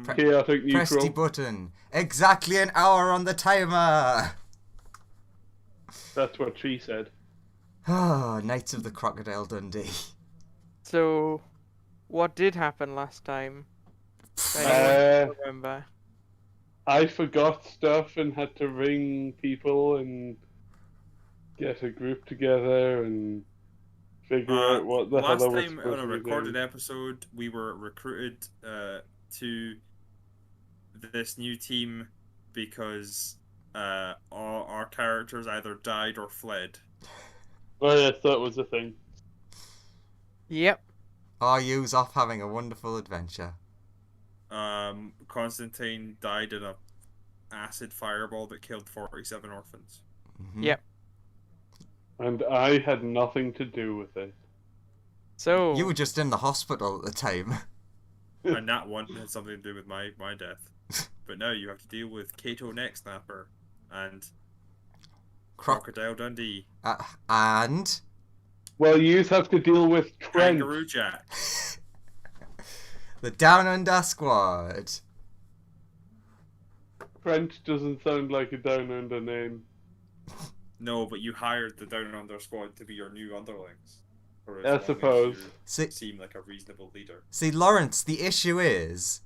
Chaotic Press the neutral. button. Exactly an hour on the timer. That's what she said. Oh, Knights of the Crocodile Dundee. So, what did happen last time? Anyone Uh, remember? I forgot stuff and had to ring people and get a group together and figure out what the hell I Last was time on supposed a to be recorded doing. episode, we were recruited to this new team because all our characters either died or fled. Oh yes, that was the thing. Yep. Are yous off having a wonderful adventure? Constantine died in a acid fireball that killed 47 orphans. Mm-hmm. Yep. And I had nothing to do with it. So You were just in the hospital at the time. And that one had something to do with my death. But now you have to deal with Kato Neck Snapper and Crocodile Dundee. And Well, you have to deal with Trent. Kangaroo Jack. the Down Under Squad. Trent doesn't sound like a down under name. No, but you hired the Down Under Squad to be your new underlings. For as I long as suppose. you seem like a reasonable leader. See, Lawrence, the issue is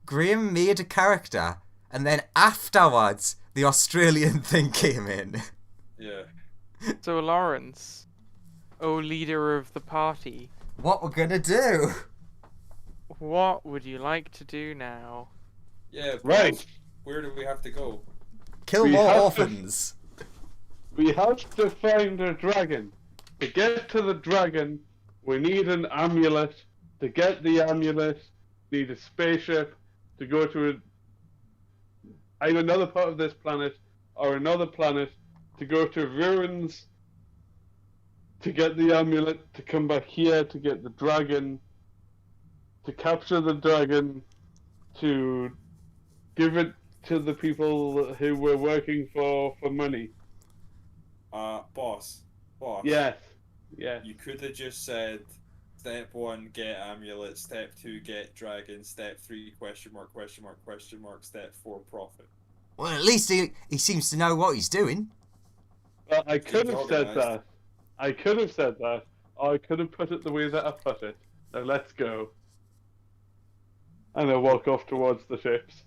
Graham made a character, and then afterwards, the Australian thing came in. Yeah. So Lawrence, leader of the party, What we're gonna do? what would you like to do now? Yeah, Right. Where do we have to go? Kill We more have to- orphans. We have to find a dragon. To get to the dragon, we need an amulet. To get the amulet, need a spaceship to go to either another part of this planet or another planet to go to ruins to get the amulet, to come back here to get the dragon, to capture the dragon, to give it to the people who we're working for money. Boss. Yes. Yes. You could have just said, step 1, get amulet, step 2, get dragon, step 3, question mark, question mark, question mark, step 4, profit. Well, at least he seems to know what he's doing. Well, I could Seems have said organised. that. I could have said that. Or I could have put it the way that I put it. Now let's go. And I walk off towards the ships.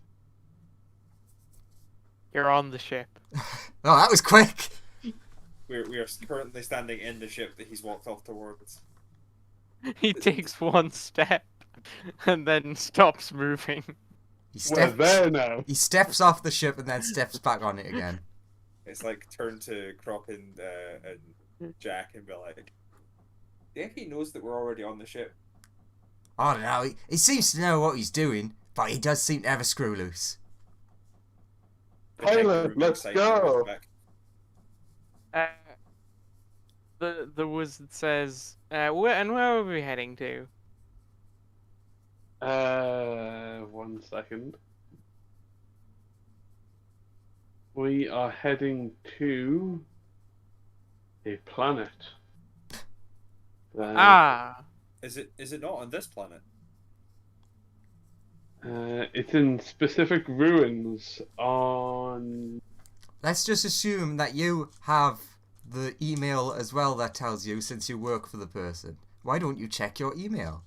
You're on the ship. Oh, that was quick. We are currently standing in the ship that he's walked off towards. He takes one step and then stops moving. He We're steps, there now. he steps off the ship and then steps back on it again. It's like turn to Croc and Jack and be like, do you think he knows that we're already on the ship? I don't know. He seems to know what he's doing, but he does seem to have a screw loose. The Pilot, kangaroo let's excited go. back. The wizard says, where are we heading to? 1 second. We are heading to a planet. Is it not on this planet? It's in specific ruins on. Let's just assume that you have the email as well that tells you, since you work for the person. Why don't you check your email?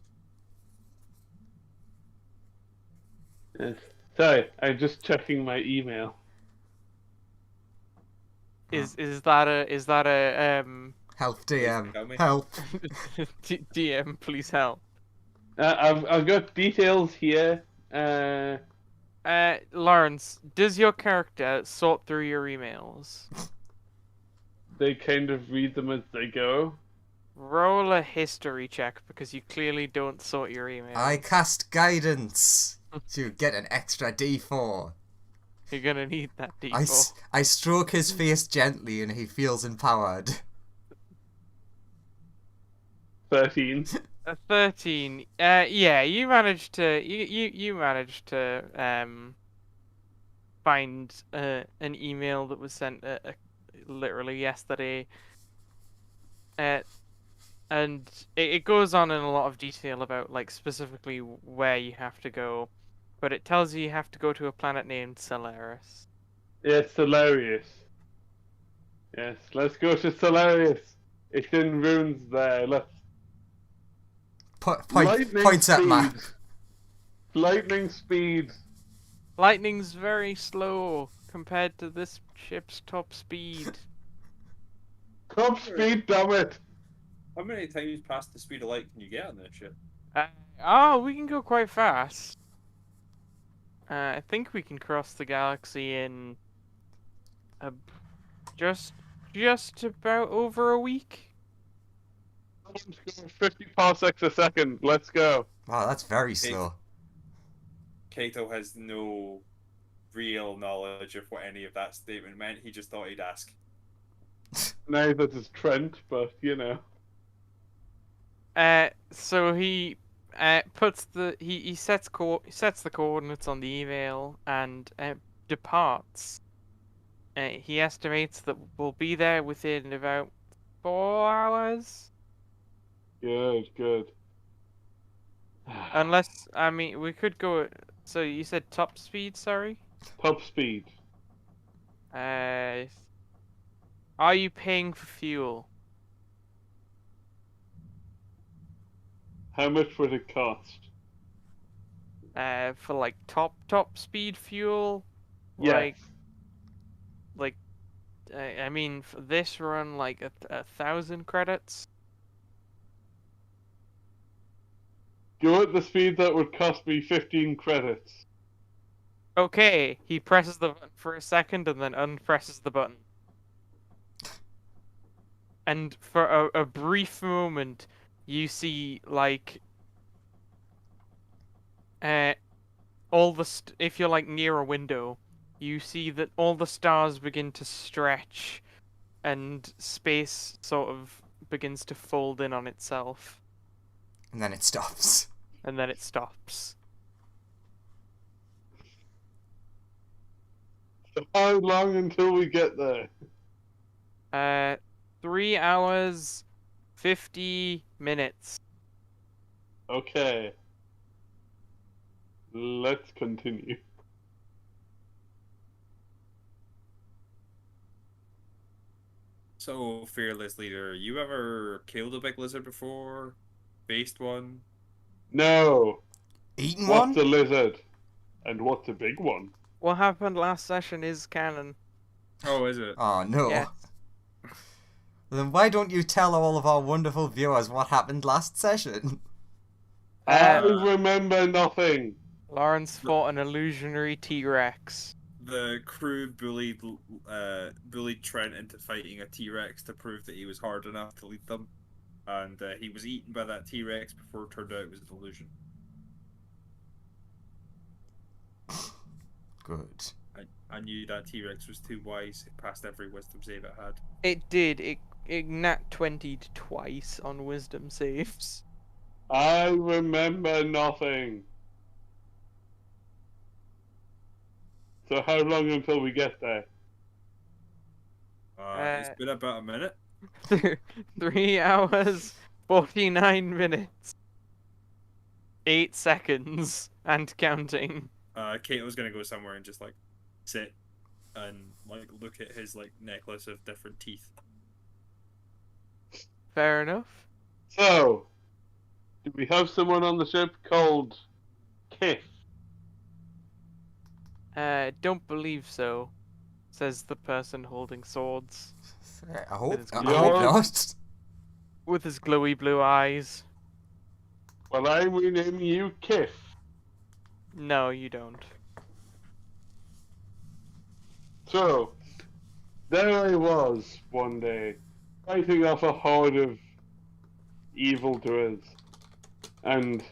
Sorry, I'm just checking my email. Is that a Help, DM. Tell me. Help. DM, please help. I've got details here. Lawrence, does your character sort through your emails? They kind of read them as they go. Roll a history check because you clearly don't sort your emails. I cast guidance to get an extra D4. You're gonna need that D4. I stroke his face gently and he feels empowered. 13. A 13. Yeah, you managed to find an email that was sent literally yesterday. And it goes on in a lot of detail about like specifically where you have to go, but it tells you have to go to a planet named Solaris. Yes, Solarius. Yes, let's go to Solarius. It's in ruins there. Let's. Points at map. Lightning speed. Lightning's very slow compared to this ship's top speed. Top speed, damn it. How many times past the speed of light can you get on this ship? We can go quite fast. I think we can cross the galaxy in just about over a week. 50 parsecs a second. Let's go. Wow, that's very slow. Kato has no real knowledge of what any of that statement meant. He just thought he'd ask. Neither does Trent, but you know. So he puts he sets the coordinates on the email and departs. He estimates that we'll be there within about 4 hours. Good. Unless, I mean, we could go. So you said top speed, sorry? Top speed. Are you paying for fuel? How much would it cost? For like top speed fuel? Yes. Like, I mean, for this run, like 1,000 credits. Go at the speed that would cost me 15 credits. Okay, he presses the button for a second and then unpresses the button. And for a brief moment, you see, like, if you're, like, near a window, you see that all the stars begin to stretch and space sort of begins to fold in on itself. And then it stops. And then it stops. How long until we get there? 3 hours, 50 minutes. Okay. Let's continue. So, fearless leader, you ever killed a big lizard before? Faced one? No. Eaten What's one? a lizard? And what's a big one? What happened last session is canon. Oh, is it? Oh, no. Yes. Then why don't you tell all of our wonderful viewers what happened last session? I remember nothing. Lawrence fought an illusionary T-Rex. The crew bullied Trent into fighting a T-Rex to prove that he was hard enough to lead them. And he was eaten by that T-Rex before it turned out it was an illusion. Good. I knew that T-Rex was too wise. It passed every wisdom save it had. It did. It nat 20'd twice on wisdom saves. I remember nothing. So how long until we get there? It's been about a minute. 3 hours, 49 minutes, 8 seconds, and counting. Kato's gonna go somewhere and just like sit and like look at his like necklace of different teeth. Fair enough. So, do we have someone on the ship called Kiff? Don't believe so, says the person holding swords. I hope It's not. With his glowy blue eyes. Well, I'm renaming you Kiff. No, you don't. So, there I was one day, fighting off a horde of evildoers, and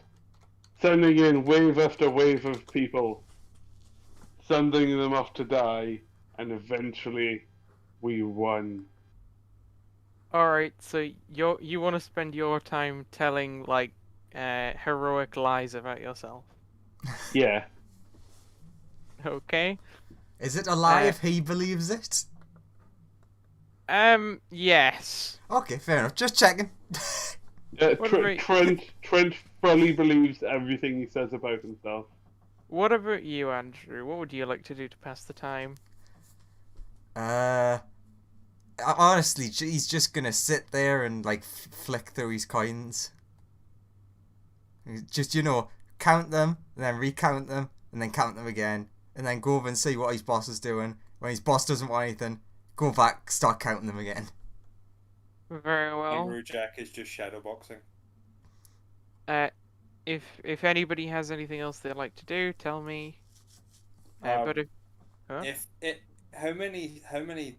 sending in wave after wave of people, sending them off to die, and eventually we won. Alright, so you want to spend your time telling, like, heroic lies about yourself. Yeah. Okay? Is it a lie if he believes it? Yes. Okay, fair enough. Just checking. Yeah, What a great- Trent fully believes everything he says about himself. what about you, Andrew? What would you like to do to pass the time? Honestly, he's just gonna sit there and like flick through his coins. Just count them, and then recount them, and then count them again, and then go over and see what his boss is doing. When his boss doesn't want anything, go back, start counting them again. Very well. Kangaroo Jack is just shadowboxing. If anybody has anything else they'd like to do, tell me. But if huh? How many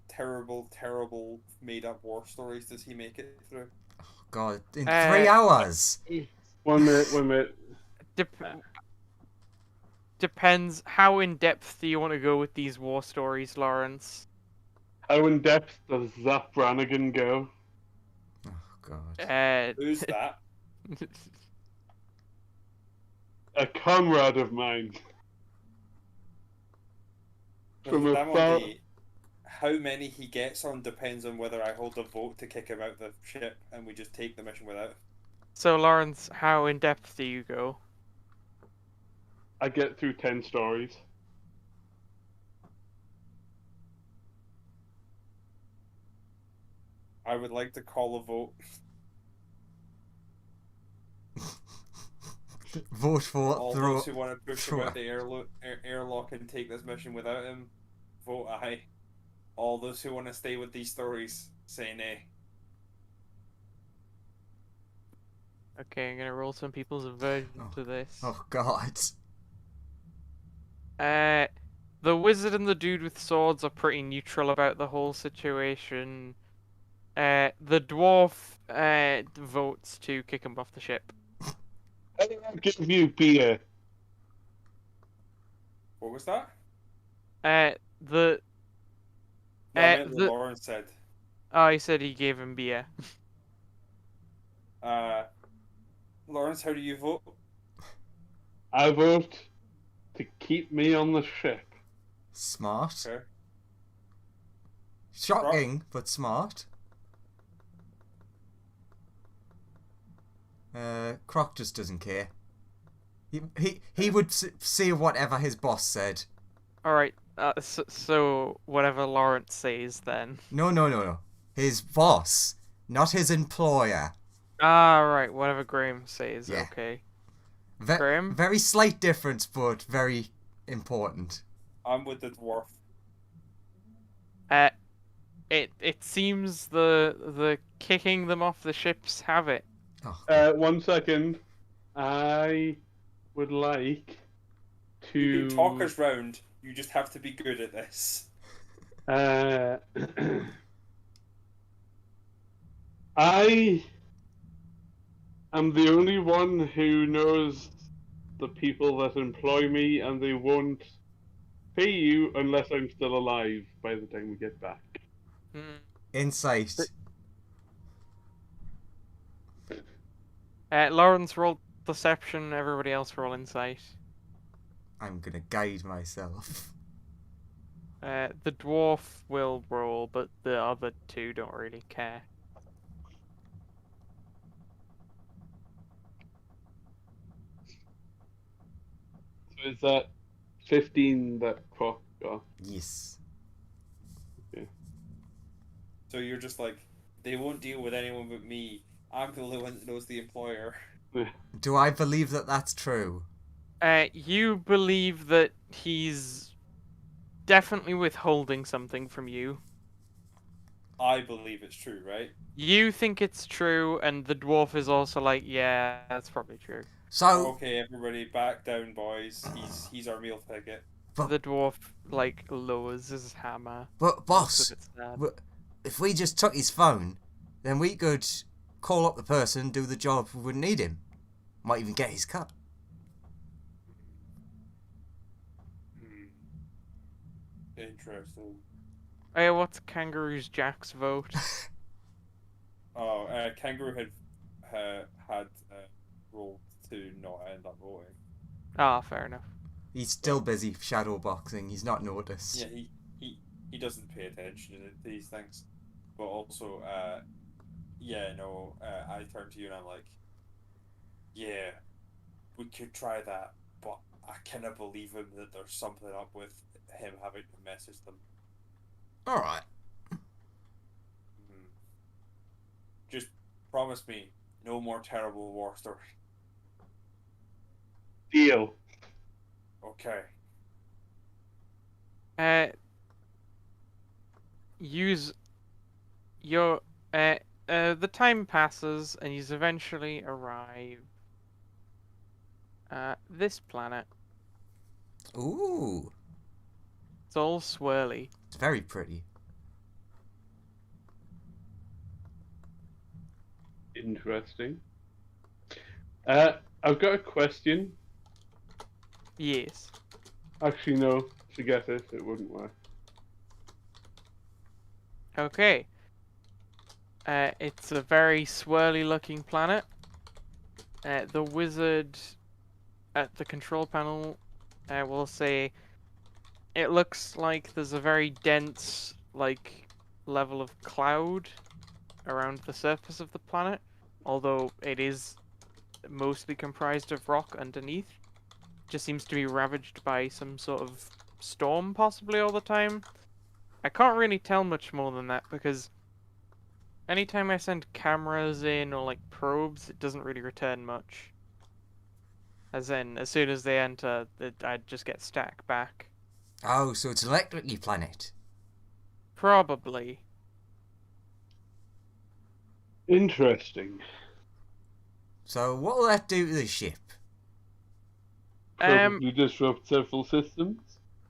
terrible made up war stories does he make it through? God, in 3 hours. 1 minute. Depends how in depth do you want to go with these war stories, Lawrence? How in depth does Zap Brannigan go? Oh God. Who's that? A comrade of mine. From How many he gets on depends on whether I hold a vote to kick him out the ship and we just take the mission without him. So, Lawrence, how in depth do you go? I get through 10 stories. I would like to call a vote. Vote for All throw. those who want to push him out the airlock and take this mission without him, vote aye. All those who want to stay with these stories, say nay. Okay, I'm gonna roll some people's aversion to this. Oh God. The wizard and the dude with swords are pretty neutral about the whole situation. The dwarf votes to kick him off the ship. I'll give you beer. What was that? The No, I meant what the Lauren said. oh, he said he gave him beer. Lawrence, how do you vote? I vote to keep me on the ship. Smart. Okay. Shocking, but smart. Croc just doesn't care. He would say whatever his boss said. All right. So whatever Lawrence says then. No. His boss, not his employer. Ah, right. Whatever Graham says. Yeah. Okay. Graham? Very slight difference, but very important. I'm with the dwarf. It seems the kicking them off the ships have it. Oh. 1 second. I would like to... You can talk us round, you just have to be good at this. I am the only one who knows the people that employ me, and they won't pay you unless I'm still alive by the time we get back. Insight. Lawrence rolled perception. Everybody else roll insight. I'm gonna guide myself. The dwarf will roll, but the other two don't really care. So is that 15 that Croc got? Yes. Okay. So you're just like, they won't deal with anyone but me. I'm the only one that knows the employer. Do I believe that that's true? You believe that he's definitely withholding something from you. I believe it's true, right? You think it's true, and the dwarf is also like, yeah, that's probably true. So Okay, everybody, back down, boys. He's our meal ticket. The dwarf like lowers his hammer. But boss, It's sad. if we just took his phone, then we could call up the person, do the job. We wouldn't need him. Might even get his cut. Interesting. Hey, what's Kangaroo's Jack's vote? Kangaroo had rolled to not end up voting. Ah, fair enough. He's still busy shadow boxing. He's not noticed. Yeah, he doesn't pay attention to these things. But also, I turn to you and I'm like, yeah, we could try that, but I cannot believe him that there's something up with him having to message them. All right. Hmm. Just promise me no more terrible war stories. Deal. Okay. Use your the time passes and you eventually arrive at this planet. Ooh, It's all swirly. it's very pretty. Interesting. I've got a question. Yes. Actually, no. Forget it. It wouldn't work. Okay. It's a very swirly looking planet. The wizard at the control panel will say it looks like there's a very dense level of cloud around the surface of the planet, although it is mostly comprised of rock underneath. Just seems to be ravaged by some sort of storm possibly all the time. I can't really tell much more than that because anytime I send cameras in or like probes, it doesn't really return much. As in, as soon as they enter, I just get stacked back. Oh, so it's an electric planet. Probably. Interesting. So what will that do to the ship? Probably disrupt several systems.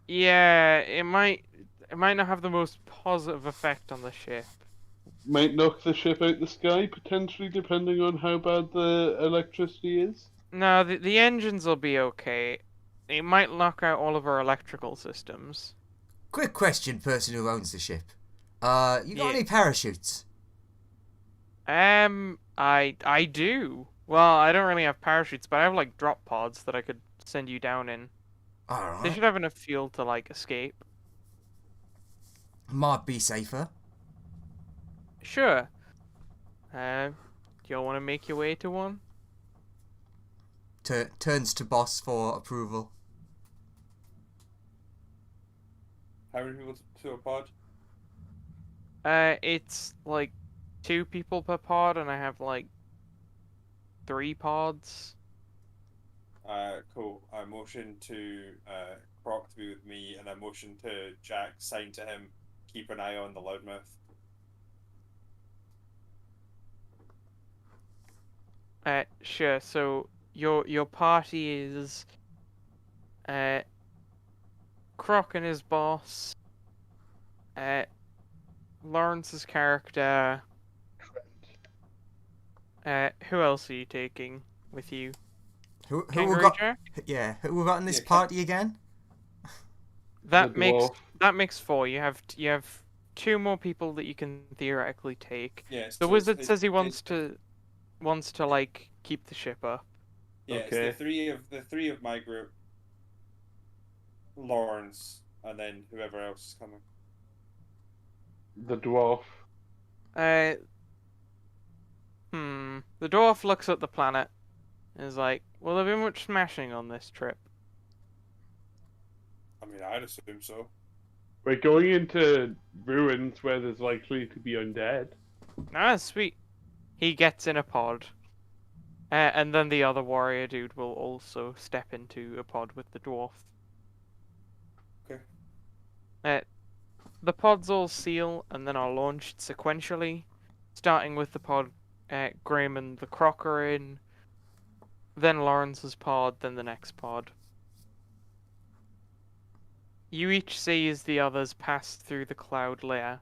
Yeah, it might not have the most positive effect on the ship. Might knock the ship out the sky, potentially, depending on how bad the electricity is. No, the engines will be okay. It might knock out all of our electrical systems. Quick question, person who owns the ship. You got Yeah. any parachutes? I do. Well, I don't really have parachutes, but I have like drop pods that I could send you down in. They Alright. should have enough fuel to like escape. Might be safer. Sure. Do you want to make your way to one? Turns to boss for approval. How many people to a pod? It's like 2 people per pod, and I have like 3 pods. Cool. I motion to Croc to be with me, and I motion to Jack, sign to him, keep an eye on the loudmouth. Sure. So your party is Croc and his boss, Lawrence's character. Who else are you taking with you? Who we Kangaroo got? Jack? Yeah, who we got in this Yeah, party again? That The makes dwarf. 4. You have 2 more people that you can theoretically take. Yes. The so wizard it's- says he it's- wants to like keep the ship up. Yeah, Okay. it's the three of my group, Lawrence, and then whoever else is coming. The dwarf. The dwarf looks at the planet and is like, "Will there be much smashing on this trip?" I mean, I'd assume so. We're going into ruins where there's likely to be undead. Ah, sweet. He gets in a pod. And then the other warrior dude will also step into a pod with the dwarf. Okay. The pods all seal and then are launched sequentially, starting with the pod Graham and the Croc are in, then Lawrence's pod, then the next pod. You each see as the others pass through the cloud layer.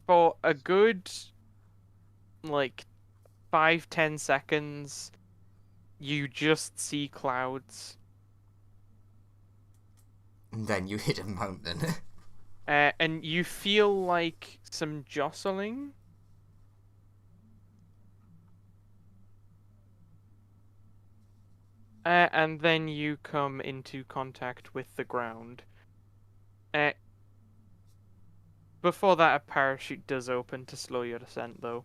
For a good, 5-10 seconds, you just see clouds. And then you hit a mountain. And you feel like some jostling. And then you come into contact with the ground. Before that, a parachute does open to slow your descent, though.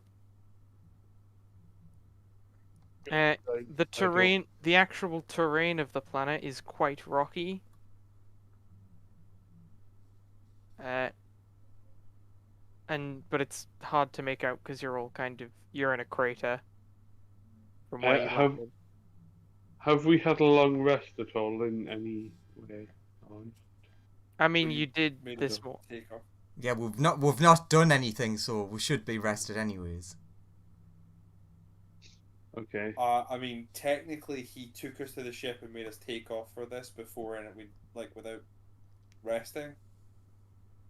The terrain, the actual terrain of the planet is quite rocky. But it's hard to make out because you're in a crater. From where you landed. Have we had a long rest at all in any way? I mean, you did Made this a more. takeoff. Yeah, we've not done anything, so we should be rested anyways. Okay. I mean, technically, he took us to the ship and made us take off for this before, and we without resting.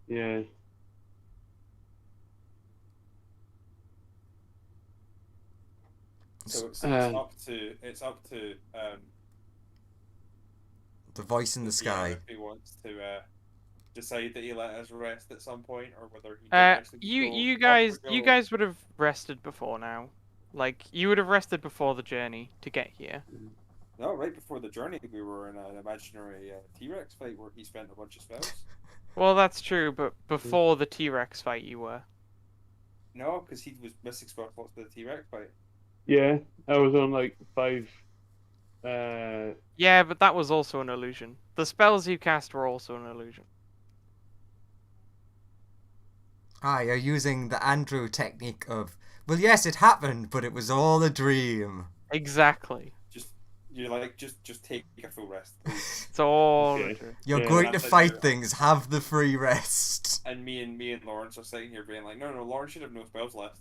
Yeah. So it's up to The voice in the DM sky. if he wants to decide that he let us rest at some point, or whether he actually You guys would have rested before now. Like, you would have rested before the journey to get here. No, right before the journey, we were in an imaginary T-Rex fight where he spent a bunch of spells. Well, that's true, but before the T-Rex fight, you were. No, because he was missing spell slots for the T-Rex fight. Yeah, I was on like 5. Yeah, but that was also an illusion. The spells you cast were also an illusion. Ah, you're using the Andrew technique of, well, yes, it happened, but it was all a dream. Exactly. Just take a full rest. It's all Okay. a dream. You're Yeah, going to that's fight like- things, have the free rest. And me and Lawrence are sitting here being like, no, Lawrence should have no spells left.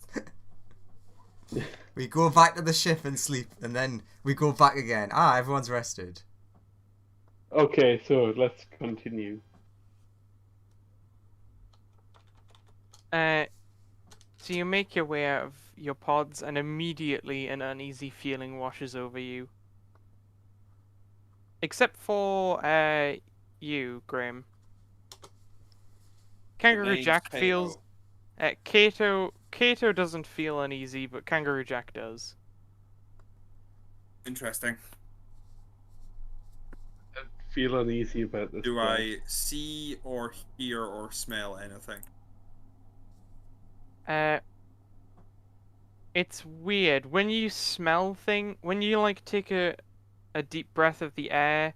We go back to the ship and sleep, and then we go back again. Ah, everyone's rested. Okay, so let's continue. So you make your way out of your pods, and immediately an uneasy feeling washes over you. Except for you, Grim. Kangaroo name's Jack Kato. feels. Kato doesn't feel uneasy, but Kangaroo Jack does. Interesting. I feel uneasy about this. Do guy. I see or hear or smell anything? It's weird when you smell when you like take a deep breath of the air.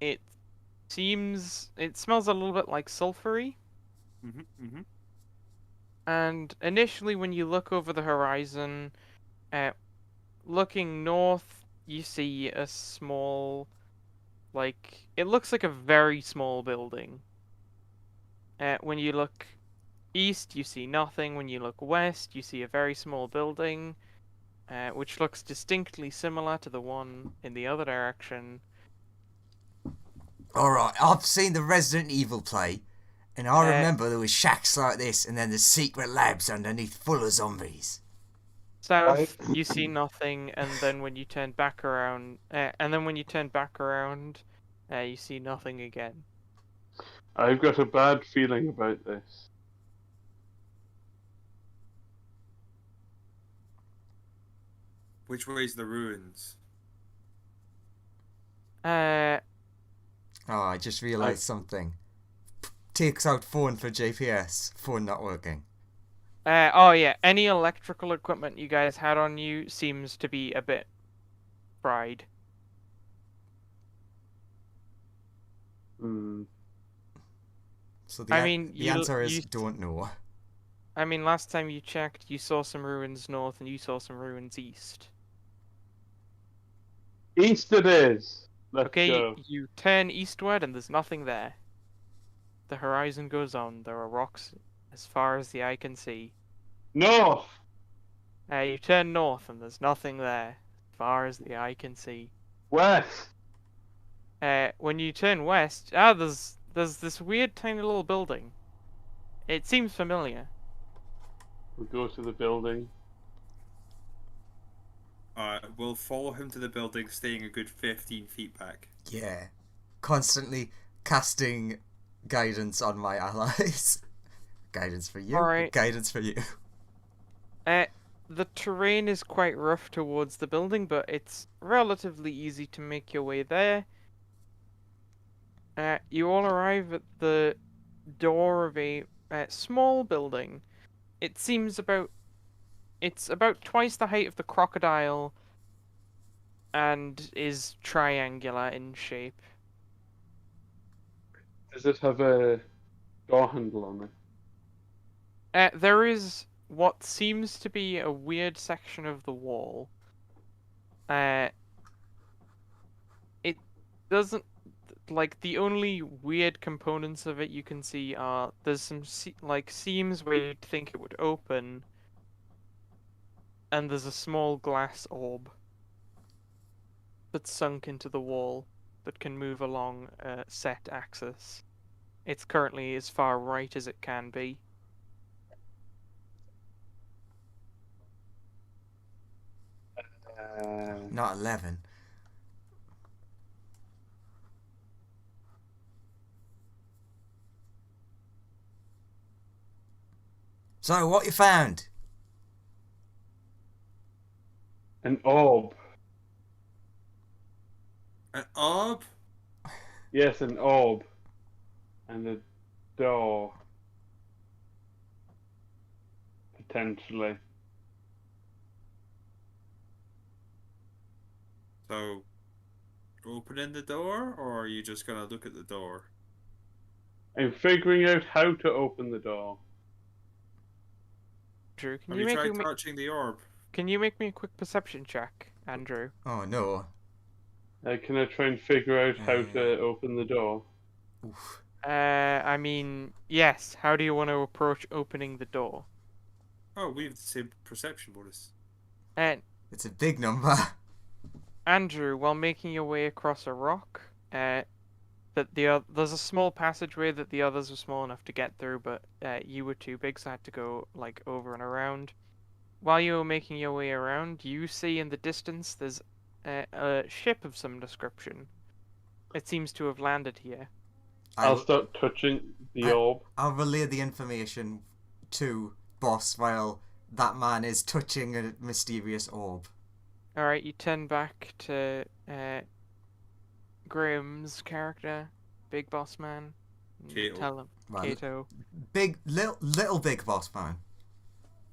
It smells a little bit like sulfury. And initially, when you look over the horizon, looking north, you see a small, it looks like a very small building. When you look east, you see nothing. When you look west, you see a very small building, which looks distinctly similar to the one in the other direction. Alright, I've seen the Resident Evil play, and I remember there was shacks like this, and then the secret labs underneath full of zombies. South, you see nothing, and then when you turn back around, you see nothing again. I've got a bad feeling about this. Which way's the ruins? Oh, I just realised something. Takes out phone for GPS. Phone not working. Oh yeah, any electrical equipment you guys had on you seems to be a bit fried. So I mean, the answer is don't know. I mean, last time you checked, you saw some ruins north and you saw some ruins east. East it is. Let's Okay, go. you turn eastward and there's nothing there. The horizon goes on. There are rocks as far as the eye can see. North. You turn north and there's nothing there as far as the eye can see. West. When you turn west, there's this weird tiny little building. It seems familiar. We'll go to the building. We'll follow him to the building, staying a good 15 feet back. Yeah. Constantly casting guidance on my allies. Guidance for you. Alright. Guidance for you. The terrain is quite rough towards the building, but it's relatively easy to make your way there. You all arrive at the door of a small building. It's about twice the height of the Crocodile, and is triangular in shape. Does it have a door handle on it? There is what seems to be a weird section of the wall. It doesn't like the only weird components of it you can see are there's some seams where you'd think it would open, and there's a small glass orb that's sunk into the wall that can move along a set axis. It's currently as far right as it can be. Not 11. So, what you found? An orb. An orb? Yes, an orb. And a door. Potentially. So, opening the door, or are you just gonna look at the door? I'm figuring out how to open the door. Andrew, Have you tried touching the orb? can you make me a quick perception check, Andrew? Oh no. Can I try and figure out how to open the door? Oof. I mean, yes. How do you want to approach opening the door? Oh, we have the same perception bonus. And It's a big number. Andrew, while making your way across a rock, there's a small passageway that the others were small enough to get through, but you were too big, so I had to go like over and around. While you were making your way around, you see in the distance there's a ship of some description. It seems to have landed here. I'll start touching the orb. I'll relay the information to Boss while that man is touching a mysterious orb. Alright, you turn back to Graham's character, Big Boss Man. and Kato. Tell him, Well, Kato. Little big boss man.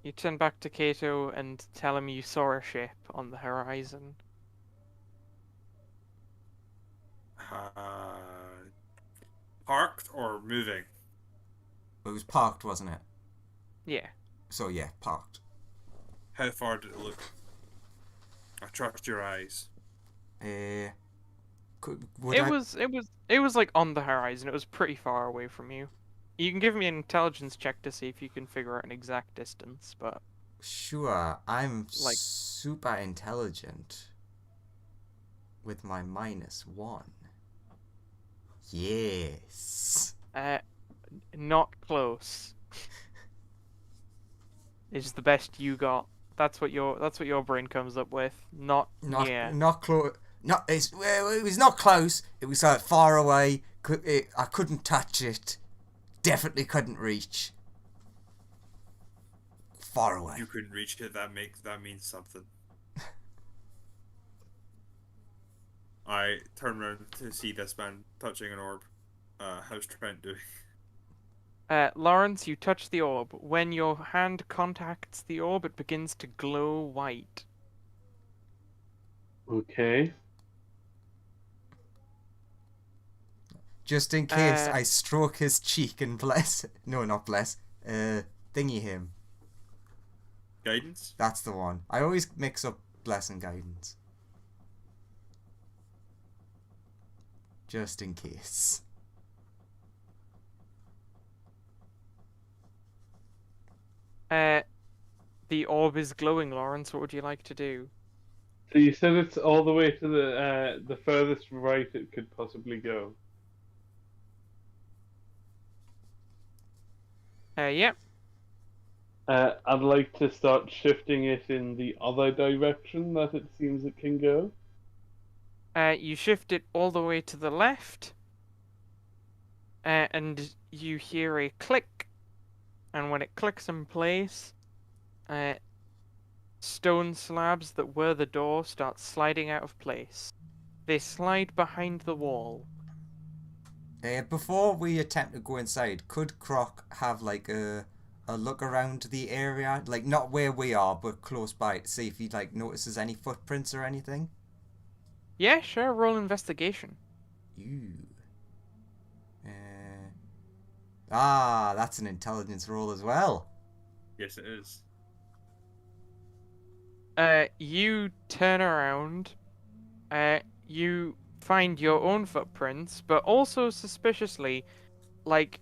You turn back to Kato and tell him you saw a ship on the horizon. Parked or moving? It was parked, wasn't it? Yeah. So yeah, parked. How far did it look? I trust your eyes. Would It I- was like on the horizon. It was pretty far away from you. You can give me an intelligence check to see if you can figure out an exact distance, but Sure, I'm Like- super intelligent. With my -1. Yes. not close. It's the best you got. That's what your brain comes up with. Not yeah. Not close. Not it was not close. It was far away. I couldn't touch it. Definitely couldn't reach. Far away. You couldn't reach it. That means something. I turn around to see this man touching an orb. How's Trent doing? Lawrence, you touch the orb. When your hand contacts the orb, it begins to glow white. Okay. Just in case I stroke his cheek and bless. No, not bless. Thingy him. Guidance? That's the one. I always mix up bless and guidance. Just in case. The orb is glowing, Lawrence. What would you like to do? So you said it's all the way to the furthest right it could possibly go. Yep. I'd like to start shifting it in the other direction that it seems it can go. You shift it all the way to the left, and you hear a click. And when it clicks in place, stone slabs that were the door start sliding out of place. They slide behind the wall. Before we attempt to go inside, could Croc have like a look around the area, like not where we are, but close by, to see if he like notices any footprints or anything? Yeah, sure. Roll investigation. Ooh. That's an intelligence roll as well. Yes, it is. You turn around. You find your own footprints, but also suspiciously, like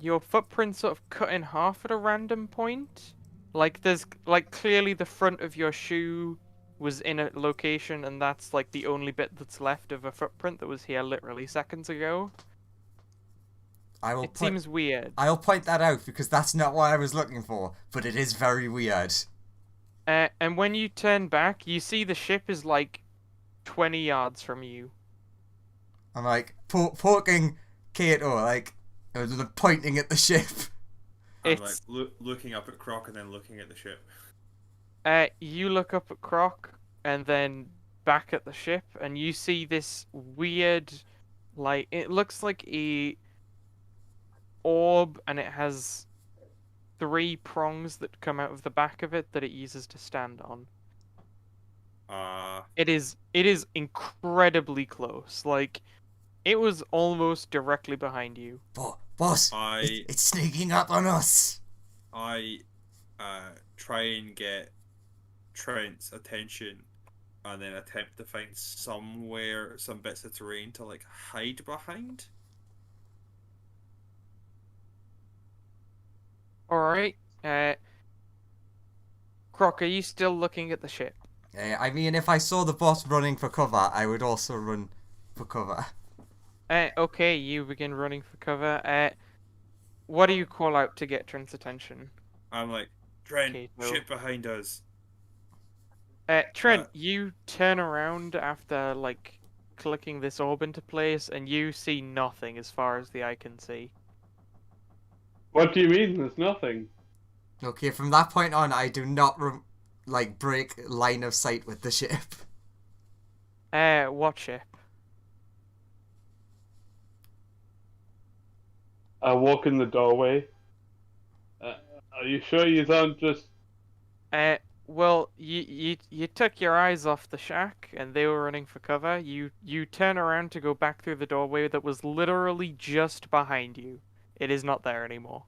your footprints sort of cut in half at a random point. Like there's like clearly the front of your shoe was in a location, and that's like the only bit that's left of a footprint that was here literally seconds ago. It seems weird. I'll point that out because that's not what I was looking for, but it is very weird. And when you turn back, you see the ship is like 20 yards from you. I'm like poking Kato, like pointing at the ship. I'm It's looking up at Croc and then looking at the ship. You look up at Croc and then back at the ship, and you see this weird, like it looks like a orb, and it has 3 prongs that come out of the back of it that it uses to stand on. It is incredibly close. Like it was almost directly behind you. Boss, it's sneaking up on us. I try and get Trent's attention and then attempt to find some bits of terrain to like hide behind. Alright. Croc, are you still looking at the ship? I mean, if I saw the boss running for cover, I would also run for cover. Okay, you begin running for cover. What do you call out to get Trent's attention? I'm like, Trent, Kato. ship behind us. Trent, you turn around after, like, clicking this orb into place, and you see nothing as far as the eye can see. What do you mean? There's nothing. Okay, from that point on, I do not break line of sight with the ship. What ship? I walk in the doorway. Are you sure you don't just... Well, you took your eyes off the shack, and they were running for cover. You turn around to go back through the doorway that was literally just behind you. It is not there anymore.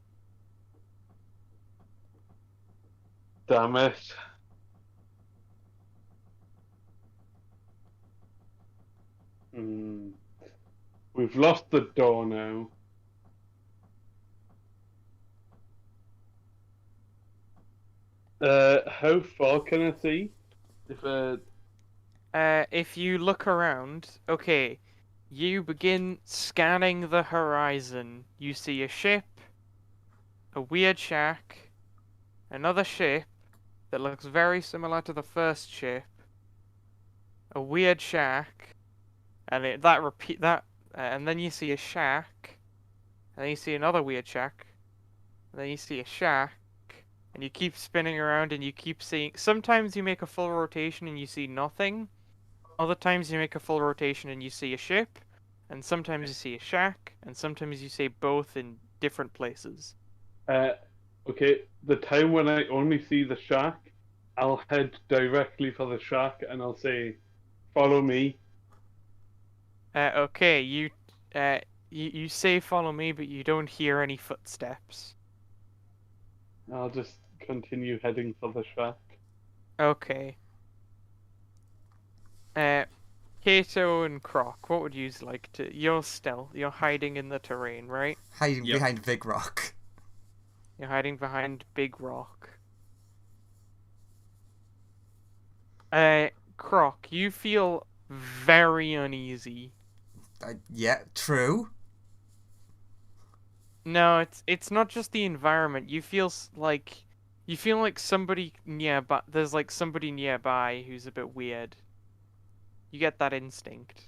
Damn it. We've lost the door now. How far can I see? If you look around, okay, you begin scanning the horizon. You see a ship, a weird shack, another ship that looks very similar to the first ship, a weird shack, and and then you see a shack, and then you see another weird shack, and then you see a shack, and you keep spinning around and you keep seeing. Sometimes you make a full rotation and you see nothing. Other times you make a full rotation and you see a ship, and sometimes you see a shack, and sometimes you see both in different places. Okay, the time when I only see the shack, I'll head directly for the shack and I'll say, "Follow me." Okay, you say follow me, but you don't hear any footsteps. I'll just continue heading for the shack. Okay. Kato and Croc, what would you like to... You're hiding in the terrain, right? Hiding behind Big Rock. You're hiding behind Big Rock. Croc, you feel very uneasy. Yeah, true. No, it's not just the environment. You feel like somebody nearby. There's like somebody nearby who's a bit weird. You get that instinct.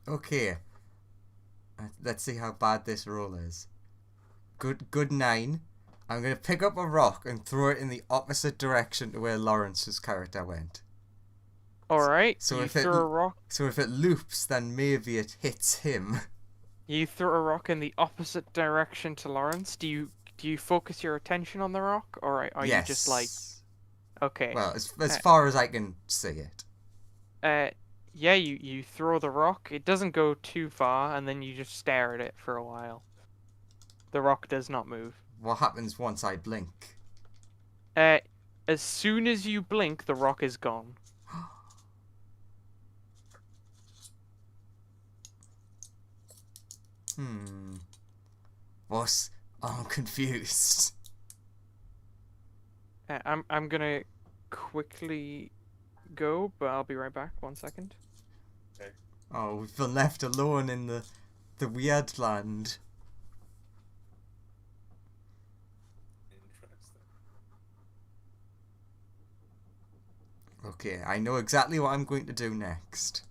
Okay. Let's see how bad this roll is. Good 9. I'm gonna pick up a rock and throw it in the opposite direction to where Lawrence's character went. Alright, so you if throw a rock. So if it loops, then maybe it hits him. You throw a rock in the opposite direction to Lawrence. Do you focus your attention on the rock, or are you just like... Okay. Well, as far as I can see it. yeah, you throw the rock. It doesn't go too far, and then you just stare at it for a while. The rock does not move. What happens once I blink? Uh, as soon as you blink, the rock is gone. Boss, I'm confused. I'm gonna quickly go, but I'll be right back. 1 second. Oh, we've been left alone in the weird land. Interesting. Okay, I know exactly what I'm going to do next.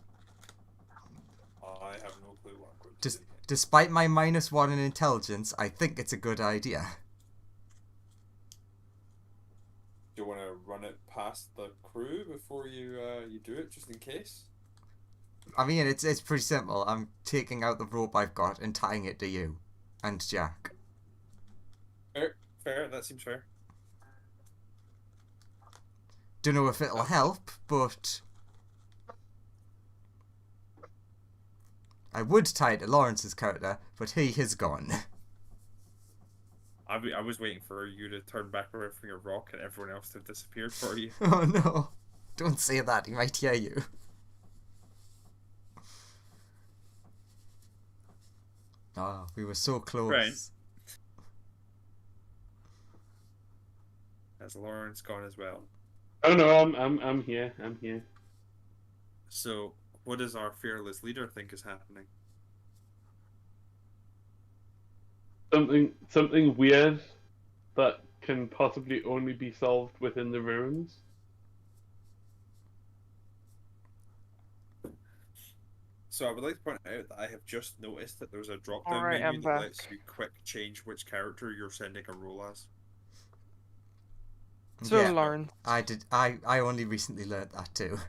I have no clue what I'm going to do. Despite my -1 in intelligence, I think it's a good idea. Do you want to run it past the crew before you you do it, just in case? I mean, it's pretty simple. I'm taking out the rope I've got and tying it to you and Jack. Fair. That seems fair. Don't know if it'll help, but I would tie it to Lawrence's character, but he has gone. I was waiting for you to turn back around from your rock and everyone else to have disappeared for you. Oh no! Don't say that. He might hear you. Ah, we were so close. Right. Has Lawrence gone as well? Oh no, I'm here. I'm here. So, what does our fearless leader think is happening? Something weird that can possibly only be solved within the ruins. So I would like to point out that I have just noticed that there's a drop-down Alright, menu I'm that back. lets you quick change which character you're sending a roll as. So, Yeah, Lauren, I only recently learnt that too.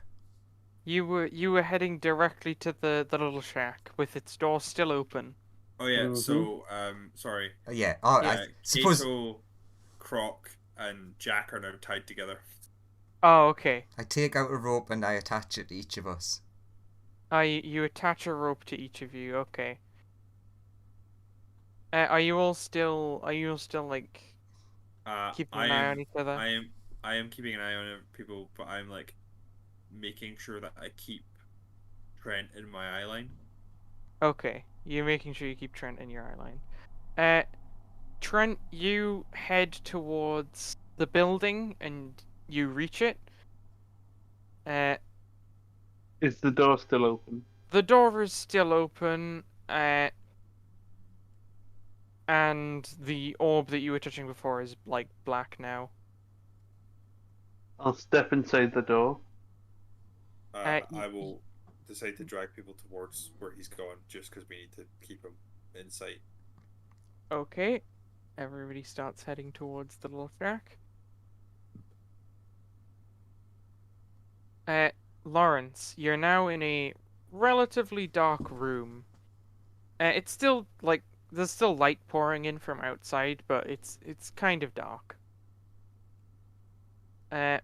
you were heading directly to the little shack with its door still open. Oh yeah, Mhm. so sorry. Yeah. Oh, Yeah, I suppose Kato, Croc, and Jack are now tied together. Oh, okay. I take out a rope and I attach it to each of us. You attach a rope to each of you. Okay. Are you all still like keeping I an eye am, on each other? I am keeping an eye on people, but I'm like making sure that I keep Trent in my eye line. Okay. You're making sure you keep Trent in your eye line. Trent, you head towards the building and you reach it. Is the door still open? The door is still open, and the orb that you were touching before is like black now. I'll step inside the door. I will decide to drag people towards where he's gone, just because we need to keep him in sight. Okay. Everybody starts heading towards the little shack. Lawrence, you're now in a relatively dark room. It's still like there's still light pouring in from outside, but it's kind of dark.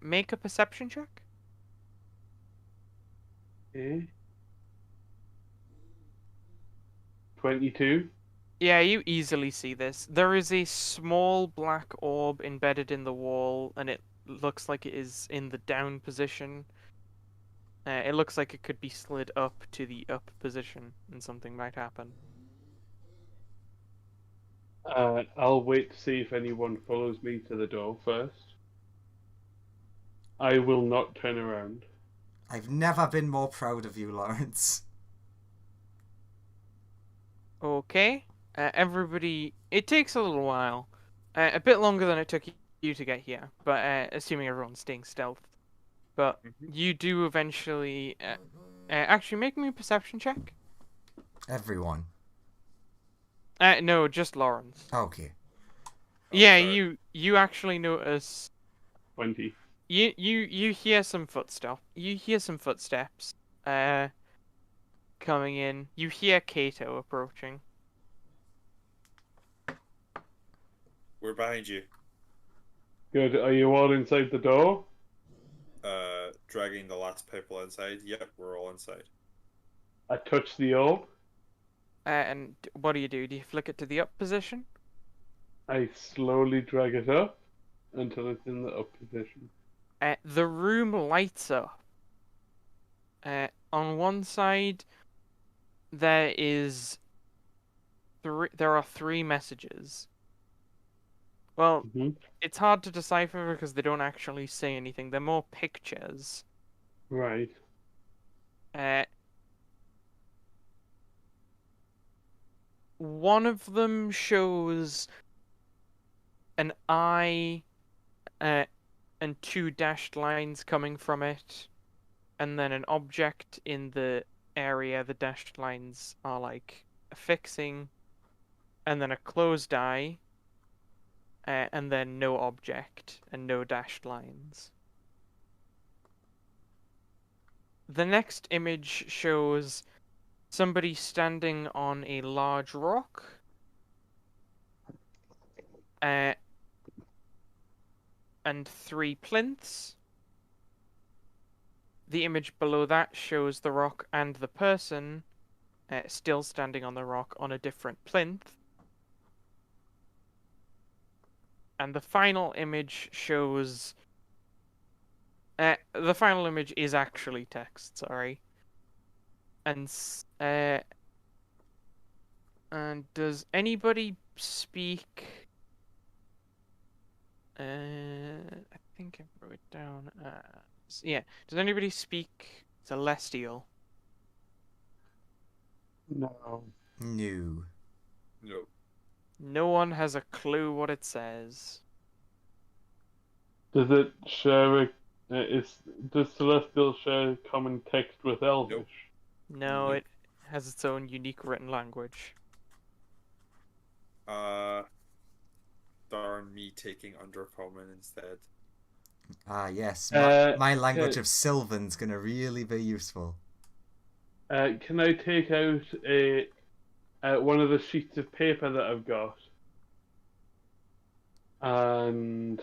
Make a perception check. Okay. 22. Yeah, you easily see this. There is a small black orb embedded in the wall, and it looks like it is in the down position. It looks like it could be slid up to the up position, and something might happen. I'll wait to see if anyone follows me to the door first. I will not turn around. I've never been more proud of you, Lawrence. Okay. Everybody. It takes a little while. A bit longer than it took you to get here, but assuming everyone's staying stealth. But you do eventually. Actually, make me a perception check. Everyone. No, just Lawrence. Okay. Yeah, sorry. you actually notice. 20. You hear some footsteps. You hear some footsteps. Coming in. You hear Kato approaching. We're behind you. Good. Are you all inside the door? dragging the last people inside. Yep, we're all inside. I touch the orb. And what do you do? Do you flick it to the up position? I slowly drag it up until it's in the up position. The room lights up. On one side, there are three messages. Well, Hmm. it's hard to decipher because they don't actually say anything. They're more pictures. Right. One of them shows an eye and two dashed lines coming from it, and then an object in the area the dashed lines are like affixing, and then a closed eye, and then no object and no dashed lines. The next image shows somebody standing on a large rock, and three plinths. The image below that shows the rock and the person still standing on the rock on a different plinth. And the final image shows... the final image is actually text, sorry. And does anybody speak... I think I wrote it down. Yeah, does anybody speak Celestial? No. No. No. No one has a clue what it says. Does it share does Celestial share common text with Elvish? No, Nope. it has its own unique written language. Darn me taking Undercommon instead. Ah, yes. Uh, My language yeah. of Sylvan's gonna really be useful. Can I take out one of the sheets of paper that I've got and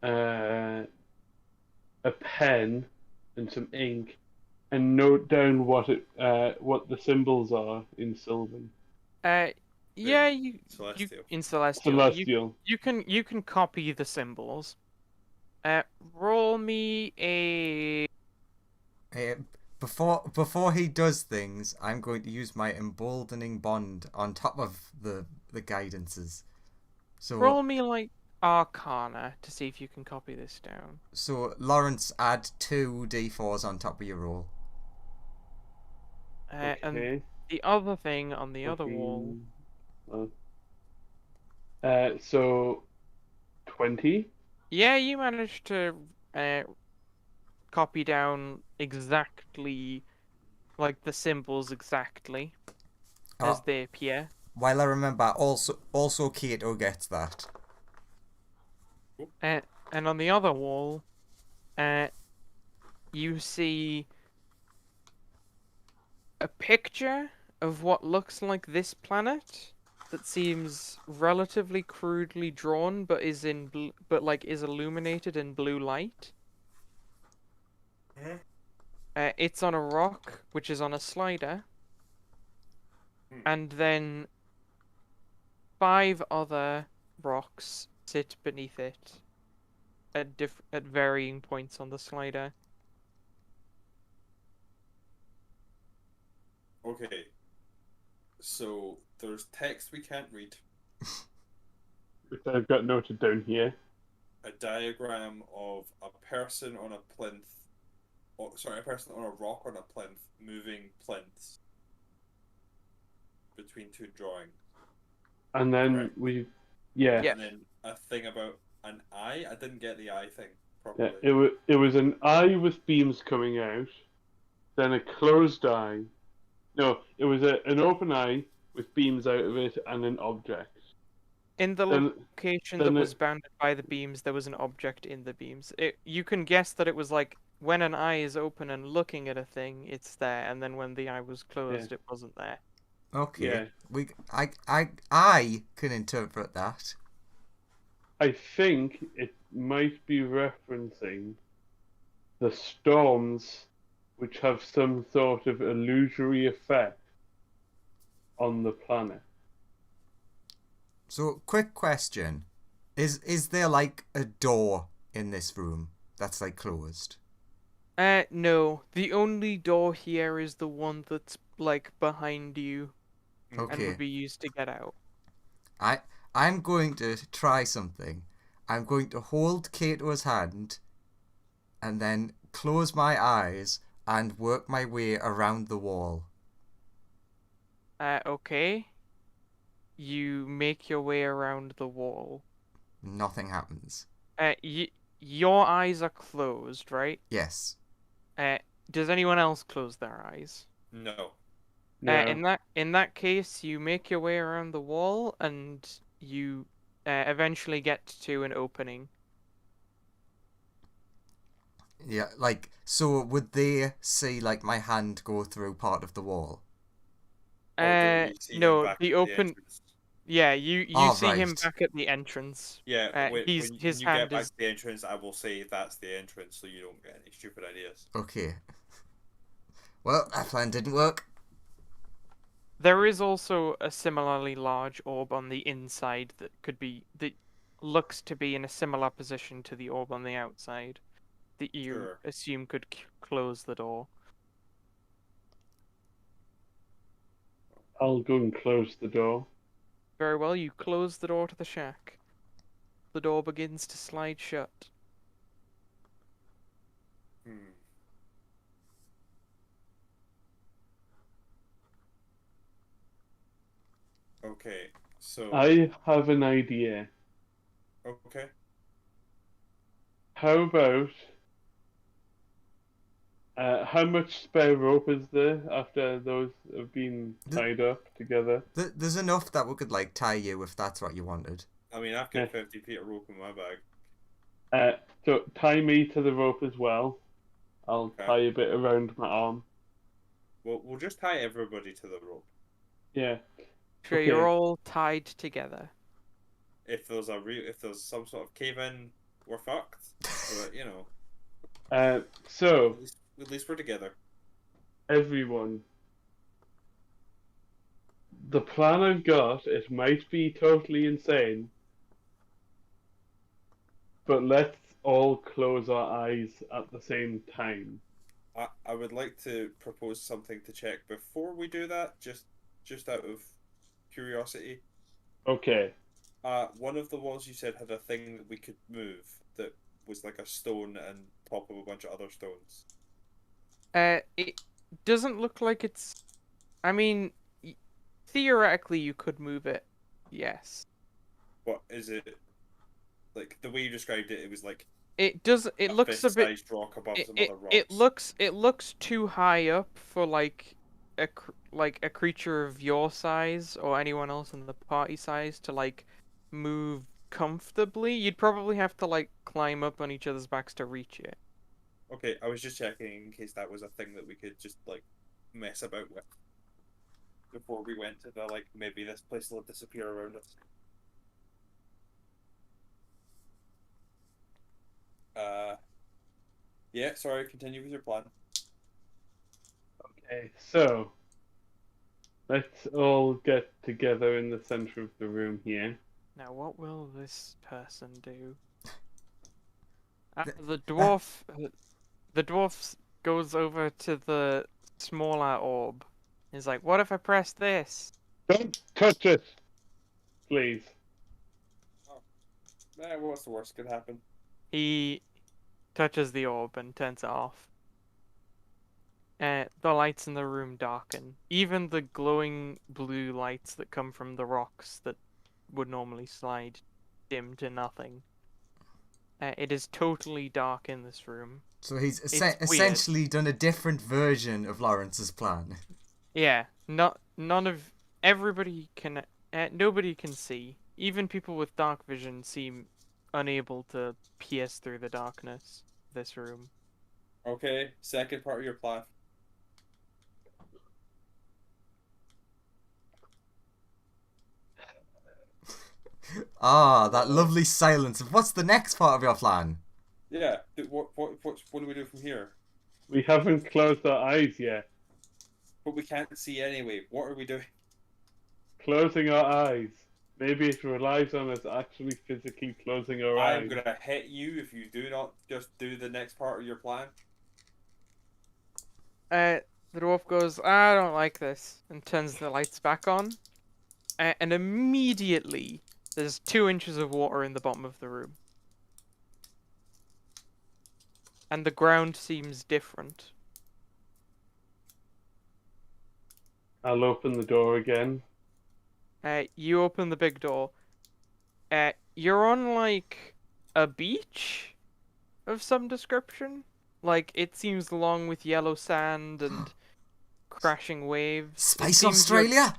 a pen and some ink and note down what the symbols are in Sylvan? Yeah, you Celestial. in Celestial. Celestial. You can copy the symbols. Roll me a... Before he does things, I'm going to use my emboldening bond on top of the guidances. So Roll me like Arcana to see if you can copy this down. So Lawrence, add 2 d4s on top of your roll. Okay. And the other thing on the other wall. So 20. Yeah, you managed to copy down exactly, like the symbols exactly as they appear. While I remember, also Kato gets that. And on the other wall, you see a picture of what looks like this planet that seems relatively crudely drawn, but is illuminated in blue light. It's on a rock, which is on a slider, and then 5 other rocks sit beneath it at varying points on the slider. Okay. So there's text we can't read. Which I've got noted down here. A diagram of a person on a plinth. Oh, sorry, a person on a rock on a plinth moving plinths between 2 drawings. And then Correct. yeah. Yeah. And then a thing about an eye. I didn't get the eye thing Yeah, properly. it was an eye with beams coming out, then a closed eye. No, it was an open eye with beams out of it and an object. In the Then- location then that it- was bounded by the beams, there was an object in the beams. You can guess that it was like when an eye is open and looking at a thing, it's there, and then when the eye was closed, it wasn't there. Okay. Yeah. I can interpret that. I think it might be referencing the storms, which have some sort of illusory effect on the planet. So, quick question. Is there like a door in this room that's like closed? No. The only door here is the one that's like behind you and would Okay. be used to get out. I'm going to try something. I'm going to hold Kato's hand and then close my eyes and work my way around the wall. Okay. You make your way around the wall. Nothing happens. Your eyes are closed, right? Yes. Does anyone else close their eyes? No. No. In that case, you make your way around the wall and you eventually get to an opening. Yeah, like, so would they see like my hand go through part of the wall? Or do we see him No, back the at the open. entrance? Yeah, you Oh, see him right. back at the entrance. Yeah, His when you hand get back is. to the entrance, I will say that's the entrance, so you don't get any stupid ideas. Okay. Well, that plan didn't work. There is also a similarly large orb on the inside that looks to be in a similar position to the orb on the outside that you Sure. assume could close the door. I'll go and close the door. Very well, you close the door to the shack. The door begins to slide shut. Hmm. Okay, so I have an idea. okay. How about how much spare rope is there after those have been tied up together? There's enough that we could like tie you if that's what you wanted. I mean, I've Yeah. got 50 feet of rope in my bag. So tie me to the rope as well. I'll Okay. tie a bit around my arm. We'll just tie everybody to the rope. Yeah. So Okay. you're all tied together. If there's some sort of cave in, we're fucked. But you know, So at least we're together. everyone, the plan I've got, it might be totally insane, but let's all close our eyes at the same time. I would like to propose something to check before we do that, just out of curiosity. Okay. One of the walls you said had a thing that we could move that was like a stone and top of a bunch of other stones. It doesn't look like it's. I mean, theoretically, you could move it. Yes. What is it? Like the way you described it, it was like It does. It looks a bit. fist-sized rock above some It, other rocks. it looks too high up for like a creature of your size or anyone else in the party size to like move comfortably. You'd probably have to like climb up on each other's backs to reach it. Okay, I was just checking in case that was a thing that we could just like mess about with before we went to the like maybe this place will disappear around us. Yeah, sorry, continue with your plan. Okay. So let's all get together in the center of the room here. Now, what will this person do? The dwarf goes over to the smaller orb. He's like, "What if I press this?" Don't touch it, please. What's the worst could happen? He touches the orb and turns it off. The lights in the room darken. Even the glowing blue lights that come from the rocks that would normally slide dim to nothing. It is totally dark in this room. So he's It's weird. essentially done a different version of Lawrence's plan. Yeah, everybody can, nobody can see. Even people with dark vision seem unable to pierce through the darkness of this room. Okay, second part of your plan. Ah, that lovely silence of what's the next part of your plan? Yeah. What do we do from here? We haven't closed our eyes yet. But we can't see anyway. What are we doing? Closing our eyes. Maybe it relies on us actually physically closing our I am eyes. gonna hit you if you do not just do the next part of your plan. Uh, the dwarf goes, I don't like this, and turns the lights back on. And immediately, there's 2 inches of water in the bottom of the room. And the ground seems different. I'll open the door again. You open the big door. You're on, like, a beach of some description. Like, it seems long with yellow sand and crashing waves. Space Australia?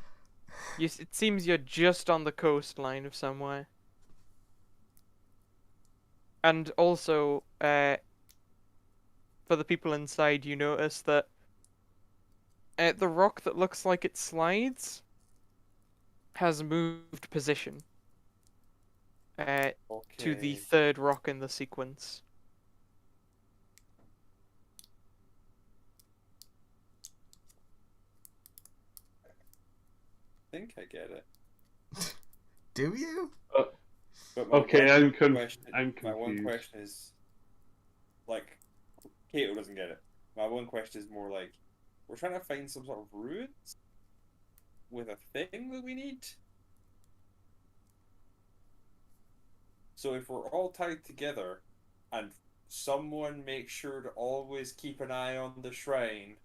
It seems you're just on the coastline of somewhere. And also, for the people inside, you notice that the rock that looks like it slides has moved position to the Okay. third rock in the sequence. I think I get it. Do you? But my Okay, one I'm question, my one confused. question is, like, Kato doesn't get it. My one question is more like, we're trying to find some sort of ruins with a thing that we need. So if we're all tied together, and someone makes sure to always keep an eye on the shrine,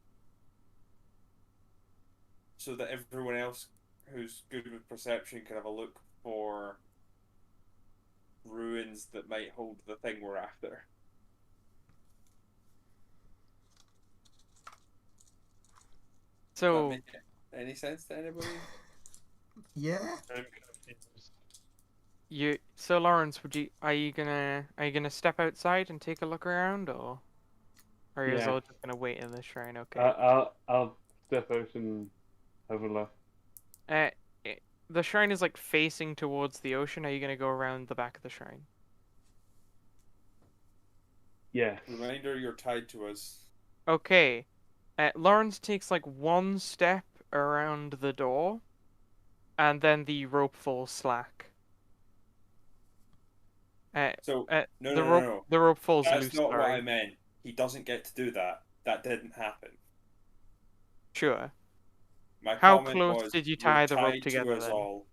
so that everyone else who's good with perception can have a look for ruins that might hold the thing we're after. Does that So make any sense to anybody? Yeah. I'm confused. so Lawrence, are you gonna step outside and take a look around, or are you Yeah. all just gonna wait in the shrine? Okay. I'll step out and have a look. Uh, the shrine is like facing towards the ocean. Are you gonna go around the back of the shrine? Yes. Reminder, you're tied to us. Okay. Lawrence takes like one step around the door, and then the rope falls slack. So, no, The no, no, rope no. the rope falls That's loose. not what I Sorry. meant. He doesn't get to do that. That didn't happen. Sure. My How comment close was, did you you're tie the rope tied to together us then? all.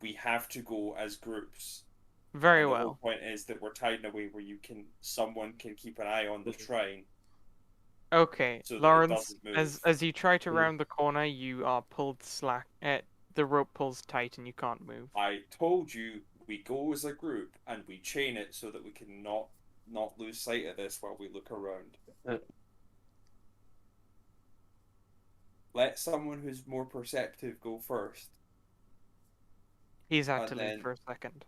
We have to go as groups. Very And the whole well. point is that we're tied in a way where someone can keep an eye on the shrine Okay, so that it Lawrence, doesn't move. as you try to Mm. round the corner, you are pulled slack. The rope pulls tight and you can't move. I told you we go as a group and we chain it so that we can not lose sight of this while we look around. Uh, Let someone who's more perceptive go first, He's had and to leave then for a second.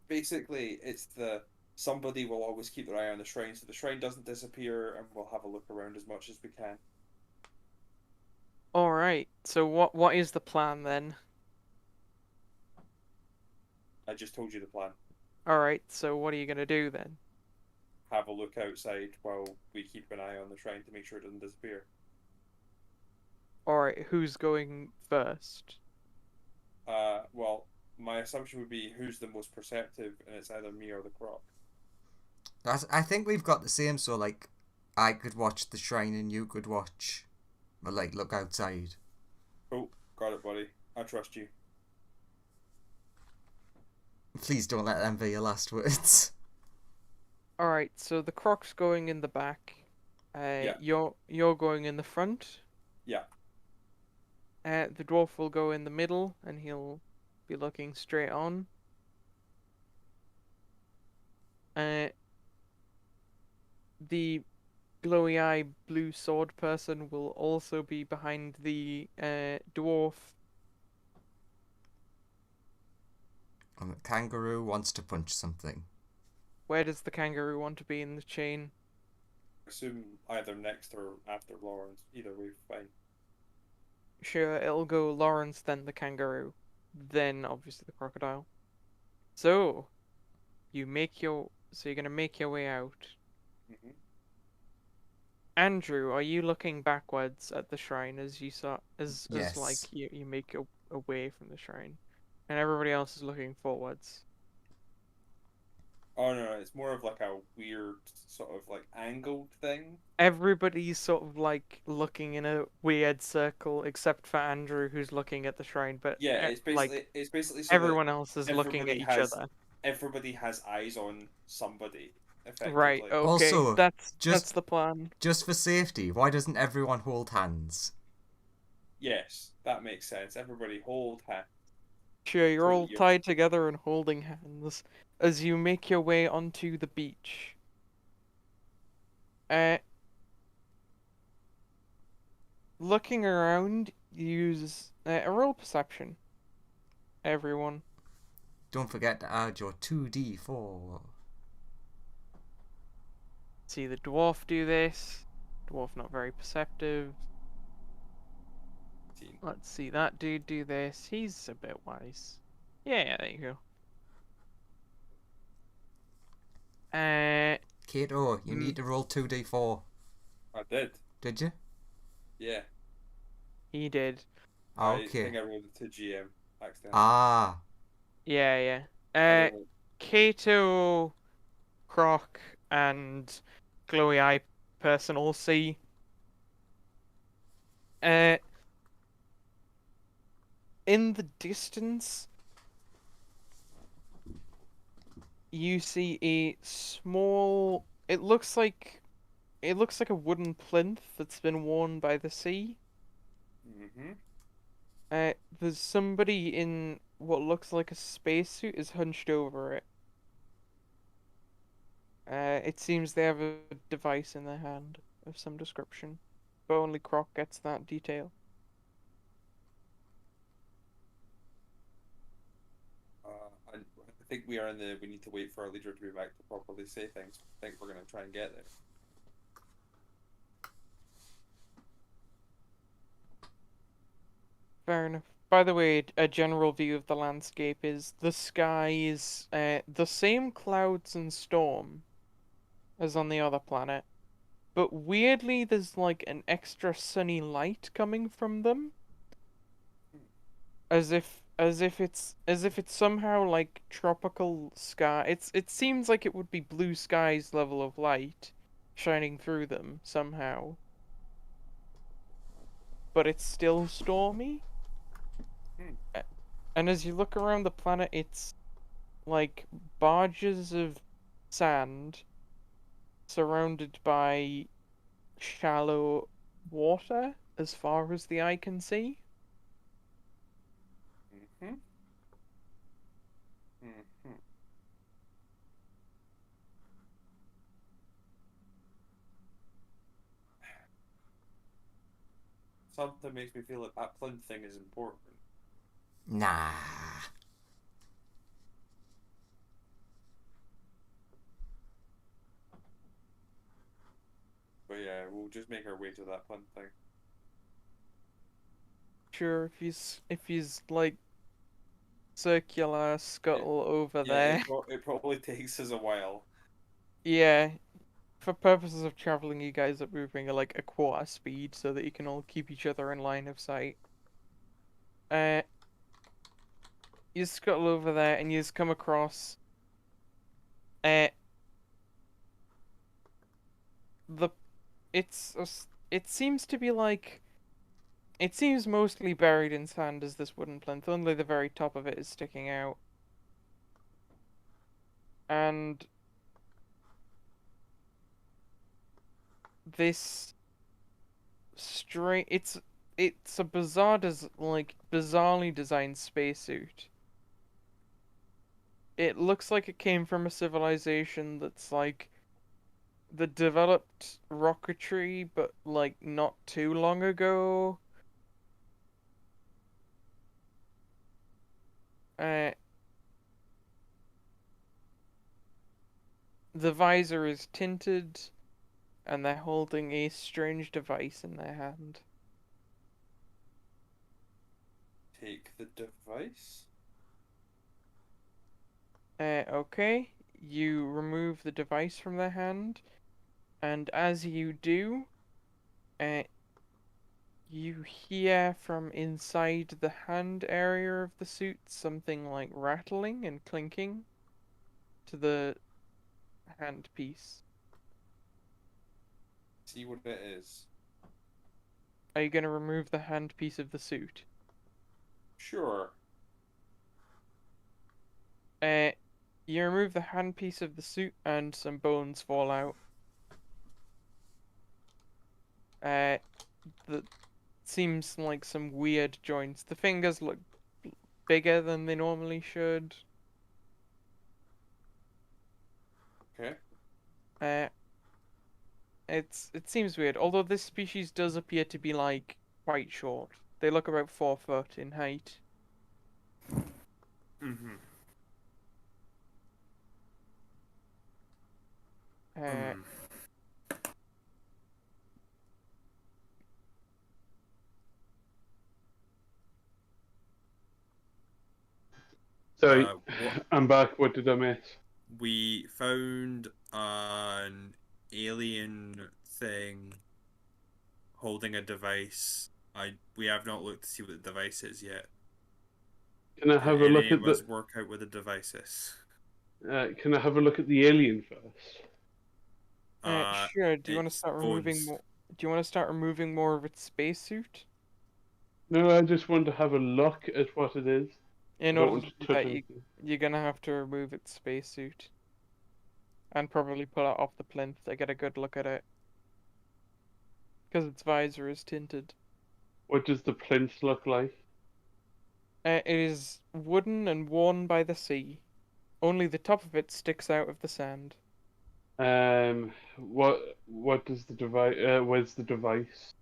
basically it's the somebody will always keep their eye on the shrine so the shrine doesn't disappear, and we'll have a look around as much as we can. All right. So what is the plan then? I just told you the plan. All right. So what are you gonna do then? Have a look outside while we keep an eye on the shrine to make sure it doesn't disappear. All right. Who's going first? Well, my assumption would be who's the most perceptive, and it's either me or the croc. I think we've got the same. So like, I could watch the shrine and you could watch, or like look outside. Oh, got it, buddy. I trust you. Please don't let them be your last words. All right. So the croc's going in the back. Yeah. You're going in the front. Yeah. The dwarf will go in the middle, and he'll be looking straight on. The glowy eye blue sword person will also be behind the dwarf. And the kangaroo wants to punch something. Where does the kangaroo want to be in the chain? Assume either next or after Lawrence. Either way, fine. Sure, it'll go Lawrence, then the kangaroo, then obviously the crocodile. So, So you're gonna make your way out. Mhm. Andrew, are you looking backwards at the shrine as you saw as like Yes. you make away from the shrine, and everybody else is looking forwards? Oh no, it's more of like a weird sort of like angled thing. Everybody's sort of like looking in a weird circle, except for Andrew, who's looking at the shrine. But Yeah, like it's basically so that everyone else is looking at everybody each has other. everybody has eyes on somebody, Right. effectively. Okay. Also, That's just the plan. just for safety, why doesn't everyone hold hands? Yes, that makes sense. Everybody hold hands Sure, you're so all that you're tied together and holding hands as you make your way onto the beach. Uh, Looking around, use a roll perception. Everyone. Don't forget to add your 2d4. See the dwarf do this. Dwarf not very perceptive. seen. Let's see that dude do this. He's a bit wise. Yeah, there you go. Uh, Kato, you mm, need to roll 2d4. I did. Did you? Yeah. he did. I Okay. think I rolled it to GM accidentally. Ah. Yeah, yeah. I don't know. Kato, Croc, and Glowy Eye person all see. Uh, in the distance, you see a small. It looks like a wooden plinth that's been worn by the sea. Mm-hmm. There's somebody in what looks like a spacesuit is hunched over it. It seems they have a device in their hand of some description, but only Croc gets that detail. I think we are in the. We need to wait for our leader to be back to properly say things. I think we're gonna try and get there. Fair enough. By the way, a general view of the landscape is the sky is the same clouds and storm as on the other planet, but weirdly there's like an extra sunny light coming from them, as if it's somehow like tropical sky. It seems like it would be blue skies level of light shining through them somehow, but it's still stormy. Hmm. And as you look around the planet, it's like barges of sand surrounded by shallow water as far as the eye can see. Mm-hmm. Mm-hmm. Something makes me feel like that plinth thing is important. Nah. But yeah, we'll just make our way to that plinth thing. Sure, if he's like circular It, scuttle over yeah, there. it probably takes us a while. Yeah, for purposes of traveling, you guys are moving at like a quarter speed so that you can all keep each other in line of sight. Uh, you scuttle over there and you just come across uh the it seems to be like it seems mostly buried in sand as this wooden plinth. Only the very top of it is sticking out. And this it's a bizarrely designed spacesuit. It looks like it came from a civilization that's like that developed rocketry, but like not too long ago. Uh, the visor is tinted, and they're holding a strange device in their hand. Take the device. Okay. you remove the device from their hand, and as you do, you hear from inside the hand area of the suit something like rattling and clinking to the handpiece. See what it is. Are you gonna remove the handpiece of the suit? Sure. You remove the handpiece of the suit and some bones fall out. That seems like some weird joints. The fingers look bigger than they normally should. Okay. It seems weird. Although this species does appear to be like quite short. They look about 4 foot in height. Mm-hmm. Sorry, What I'm back. What did I miss? we found an alien thing holding a device. We have not looked to see what the device is yet. Can I have a look at Let's the? work out what the device is. Can I have a look at the alien first? Sure. Do you want to It's start removing bones. more? Do you want to start removing more of its spacesuit? No, I just want to have a look at what it is. I In don't order want to to do touch that, anything. you're gonna have to remove its spacesuit. And probably pull it off the plinth to get a good look at it. Because its visor is tinted. What does the plinth look like? It is wooden and worn by the sea. Only the top of it sticks out of the sand. What does the device? Where's the device?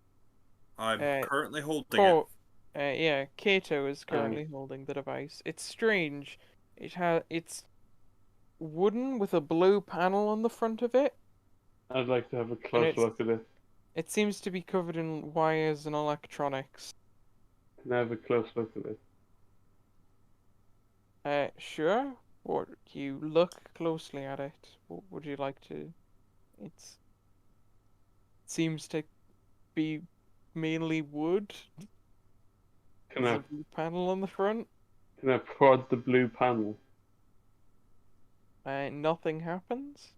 I'm Uh, currently holding it. Oh, yeah, Kato is Uh, currently holding the device. It's strange. It's wooden with a blue panel on the front of it, I'd like to have a and close look at it. it seems to be covered in wires and electronics. Can I have a close look at it? Sure. Or you look closely at it. What would you like to? It seems to be mainly wood. Can There's I a blue panel on the front. can I prod the blue panel? Nothing happens.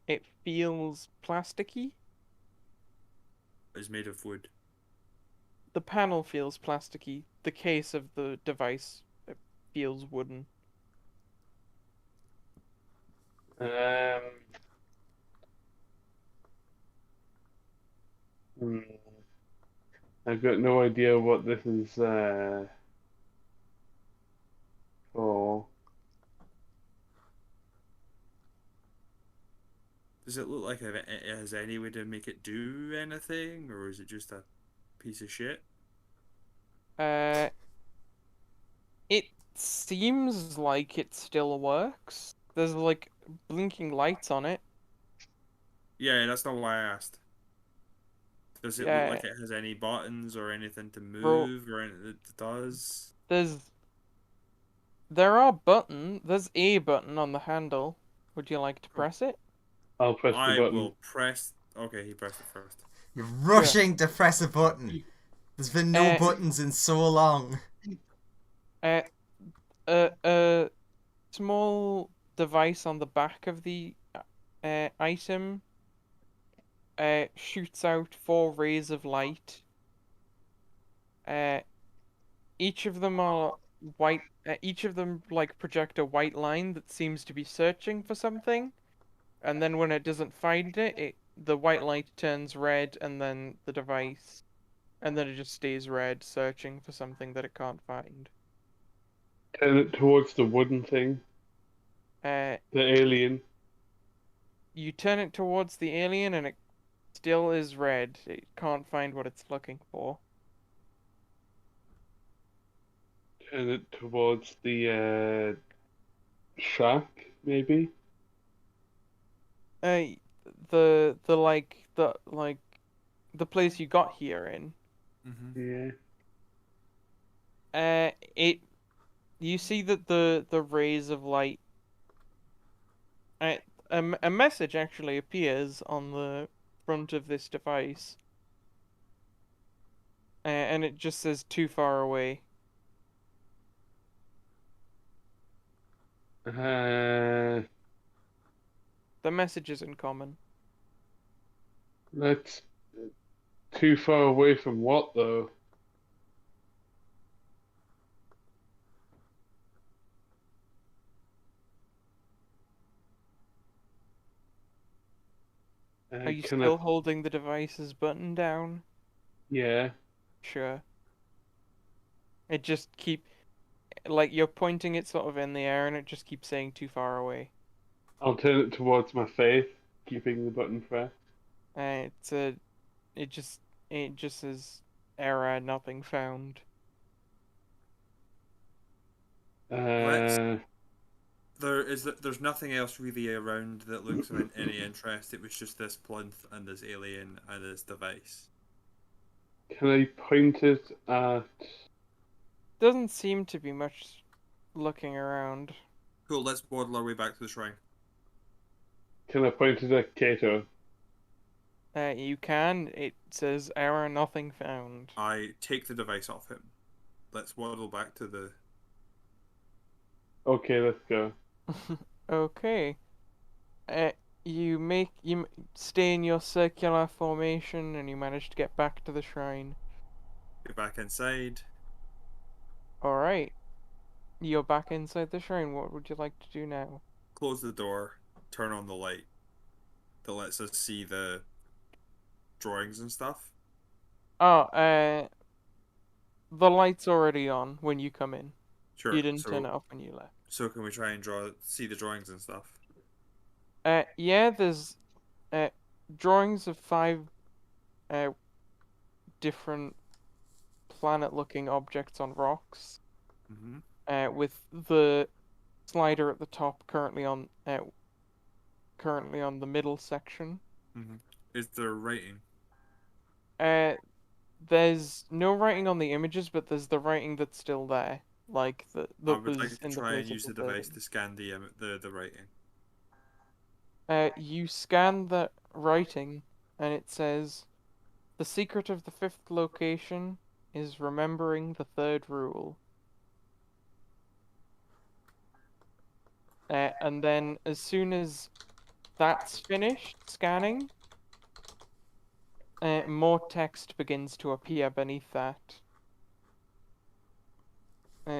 It feels plasticky. It's made of wood. The panel feels plasticky. The case of the device feels wooden. Um. hmm, I've got no idea what this is for. Does it look like it has any way to make it do anything, or is it just a piece of shit? Uh, it seems like it still works. There's like blinking lights on it. Yeah, that's not why I asked. Does it look Yeah, like it has any buttons or anything to bro. move or anything that does? There are button. There's a button on the handle. Would you like to press it? I'll press the I button. will press. Okay, he pressed it first. You're Sure. rushing to press a button. There's been no buttons in so long. A small device on the back of the item shoots out 4 rays of light. Each of them are white. Each of them like project a white line that seems to be searching for something, and then when it doesn't find it, the white light turns red, and then the device, and then it just stays red, searching for something that it can't find. Turn it towards the wooden thing. Uh, The alien. you turn it towards the alien, and it still is red. It can't find what it's looking for. Turn it towards the shack, maybe. Uh, the place you got here in. Mm-hmm. Yeah. You see that the rays of light A message actually appears on the front of this device, and it just says "too far away." Uh, The message isn't common. that's too far away from what though? Are you Can I? still holding the device's button down? Yeah. Sure. It just like you're pointing it sort of in the air, and it just keeps saying "too far away." I'll turn it towards my face, keeping the button pressed. It's a it just says error, nothing found. Let's. Uh, There's nothing else really around that looks of any interest. It was just this plinth and this alien and this device. can I point it at? Doesn't seem to be much looking around. Cool. Let's waddle our way back to the shrine. Can I point it at Kato? You can. It says error, nothing found. I take the device off him. Let's waddle back to the. Okay, let's go. Okay. You stay in your circular formation, and you manage to get back to the shrine. Get back inside. All right. You're back inside the shrine. What would you like to do now? Close the door. Turn on the light. That lets us see the drawings and stuff. Oh, the light's already on when you come in. Sure. You didn't turn it off when you left. So can we try and see the drawings and stuff? Yeah, there's drawings of 5 different planet-looking objects on rocks. Mm-hmm. With the slider at the top currently on the middle section. Mm-hmm. Is there writing? There's no writing on the images, but there's the writing that's still there, like I that would was like to in the try and place of use the the device building. to scan the writing. You scan the writing, and it says, "The secret of the 5th location is remembering the 3rd rule." And then as soon as that's finished scanning, more text begins to appear beneath that.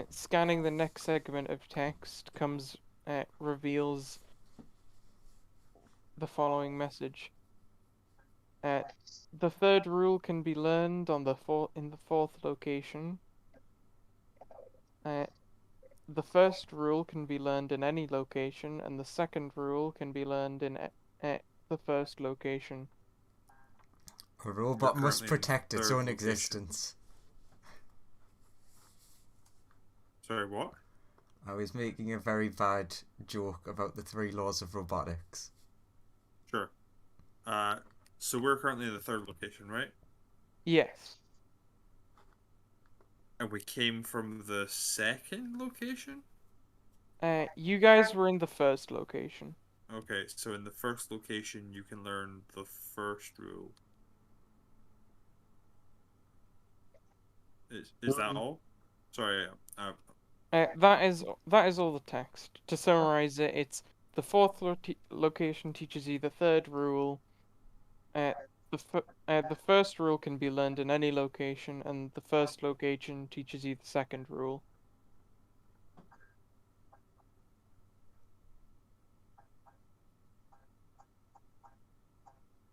Scanning the next segment of text reveals the following message. The 3rd rule can be learned in the 4th location. The 1st rule can be learned in any location, and the 2nd rule can be learned in the 1st location. A robot must currently in protect its third own location. existence. Sorry, what? I was making a very bad joke about the 3 laws of robotics. Sure. So we're currently in the 3rd location, right? Yes. And we came from the 2nd location? You guys were in the 1st location. Okay, so in the 1st location you can learn the 1st rule. Is that all? Sorry, That is all the text. To summarize it, it's the 4th location teaches you the 3rd rule. The 1st rule can be learned in any location, and the 1st location teaches you the 2nd rule.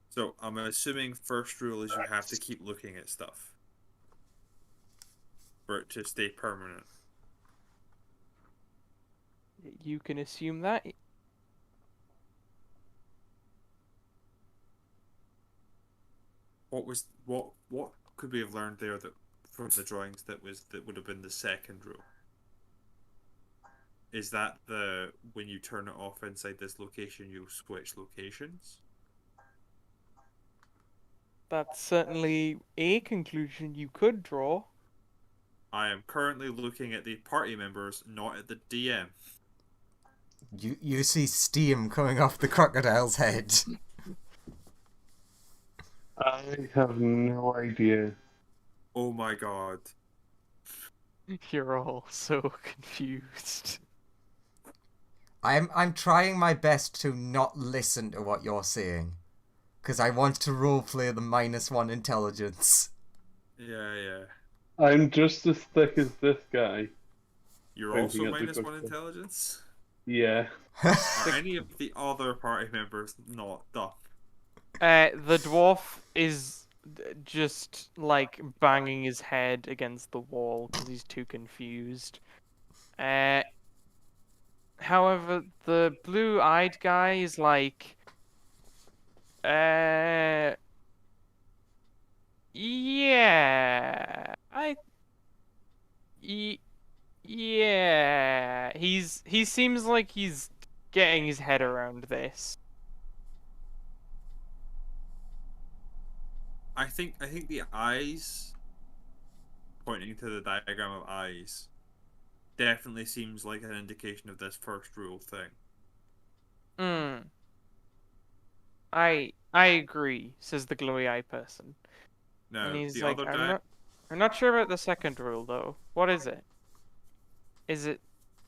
so I'm assuming 1st rule is you have to keep looking at stuff for it to stay permanent. You can assume that. What could we have learned there that from the drawings that would have been the 2nd rule? Is that when you turn it off inside this location you'll switch locations? That's certainly a conclusion you could draw. I am currently looking at the party members, not at the DM. You see steam coming off the crocodile's head. I have no idea. Oh my god. You're all so confused. I'm trying my best to not listen to what you're saying, because I want to roleplay the -1 intelligence. Yeah. I'm just as thick as this guy. You're Pointing also at the -1 crocodile. intelligence? Yeah. Are any of the other party members not dumb? The dwarf is just like banging his head against the wall because he's too confused. However, the blue-eyed guy is like, yeah, yeah. He seems like he's getting his head around this. I think the eyes, pointing to the diagram of eyes, definitely seems like an indication of this first rule thing. Hmm. I agree, says the glowy eye person. Now, And he's the like, other I'm not sure about the second rule though. What is it? Is it?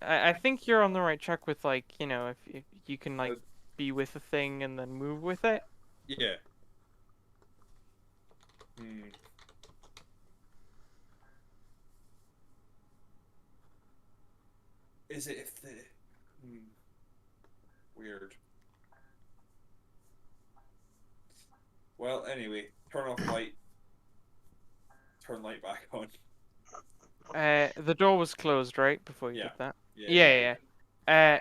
I think you're on the right track with like, if you can like be with a thing and then move with it. yeah. Is it if the weird? Well, anyway, turn off light. Turn light back on. The door was closed, right? Before you Yeah. did that. Yeah. Yeah.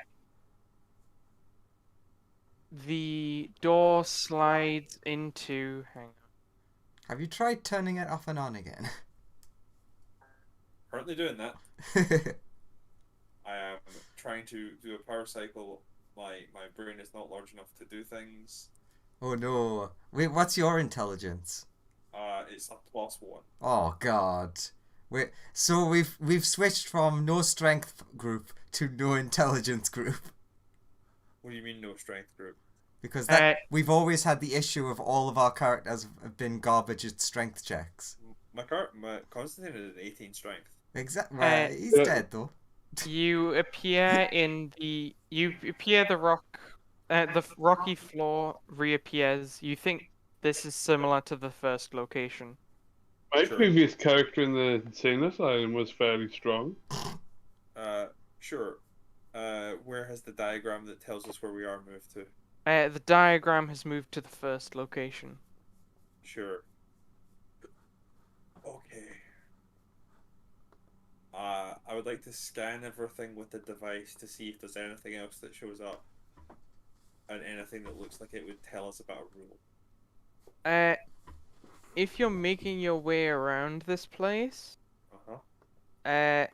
The door slides into. Hang Have you tried turning it off and on again? Currently doing that. I am trying to do a power cycle. My brain is not large enough to do things. Oh no. Wait, what's your intelligence? It's a +1. Oh god. Wait, so we've switched from no strength group to no intelligence group. What do you mean no strength group? Because that we've always had the issue of all of our characters have been garbage at strength checks. My Constantine is an 18 strength. Exactly. Well, he's dead though. You appear the rock, the rocky floor reappears. You think this is similar to the first location. My Sure. previous character in the insane asylum was fairly strong. Sure. Where has the diagram that tells us where we are moved to? The diagram has moved to the first location. Sure. Okay. I would like to scan everything with the device to see if there's anything else that shows up. And anything that looks like it would tell us about a rule. If you're making your way around this place, the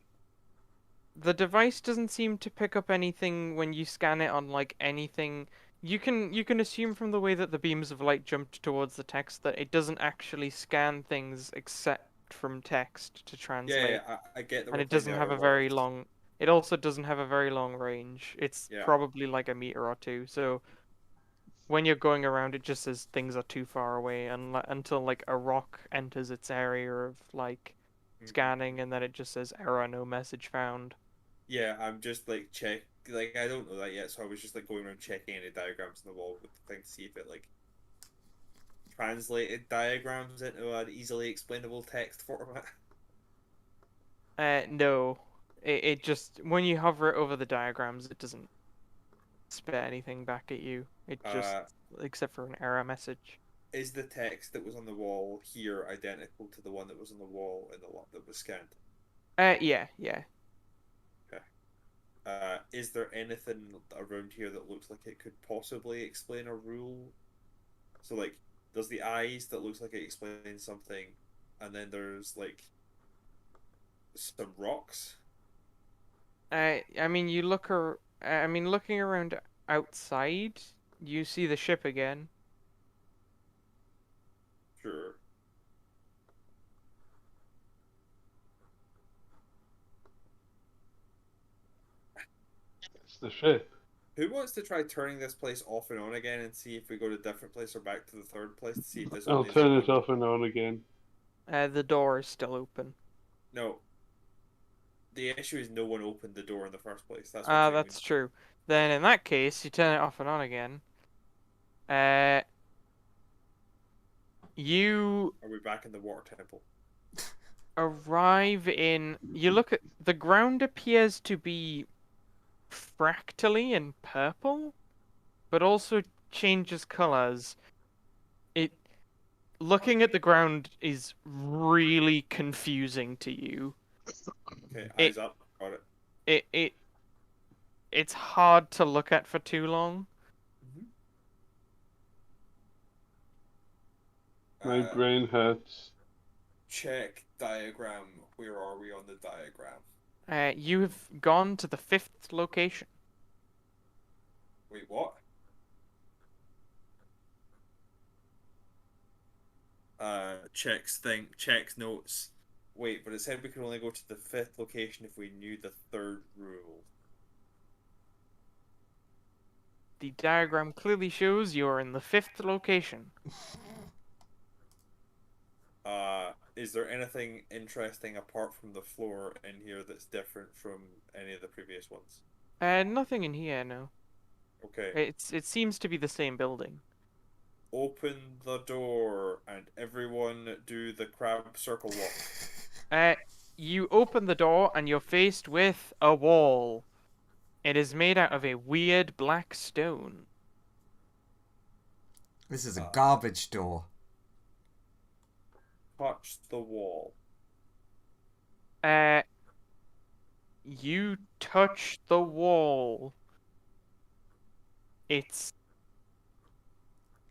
device doesn't seem to pick up anything when you scan it on like anything. You can assume from the way that the beams of light jumped towards the text that it doesn't actually scan things except from text to translate. Yeah, I get that. And it doesn't have a very long. It also doesn't have a very long range. It's probably like a meter or two. So when you're going around, it just says things are too far away, until like a rock enters its area of like scanning, and then it just says error, no message found. Yeah, I'm just like I don't know that yet, so I was just like going around checking any diagrams on the wall with the thing to see if it like translated diagrams into an easily explainable text format. No. It just, when you hover it over the diagrams, it doesn't spit anything back at you. It just, except for an error message. Is the text that was on the wall here identical to the one that was on the wall in the one that was scanned? Yeah. Okay. Is there anything around here that looks like it could possibly explain a rule? So, like, there's the eyes that looks like it explains something, and then there's, like, some rocks. I mean, looking around outside, you see the ship again. Sure. It's the ship. Who wants to try turning this place off and on again and see if we go to a different place or back to the third place to see if this I'll only is turn it one? off and on again. The door is still open. No. The issue is no one opened the door in the first place. That's what I'm Ah, saying. that's true. Then in that case, you turn it off and on again. Uh, you Are we back in the water temple? arrive in. You look at the ground appears to be fractally and purple, but also changes colors. It looking at the ground is really confusing to you. Okay, It eyes up. Got it. it it's hard to look at for too long. My Uh, brain hurts. check diagram. Where are we on the diagram? You've gone to the 5th location. Wait, what? Checks notes. Wait, but it said we could only go to the 5th location if we knew the 3rd rule. The diagram clearly shows you're in the 5th location. Is there anything interesting apart from the floor in here that's different from any of the previous ones? Nothing in here, no. Okay. It seems to be the same building. Open the door and everyone do the crab circle walk. You open the door and you're faced with a wall. It is made out of a weird black stone. This is a garbage door. Touch the wall. You touch the wall. It's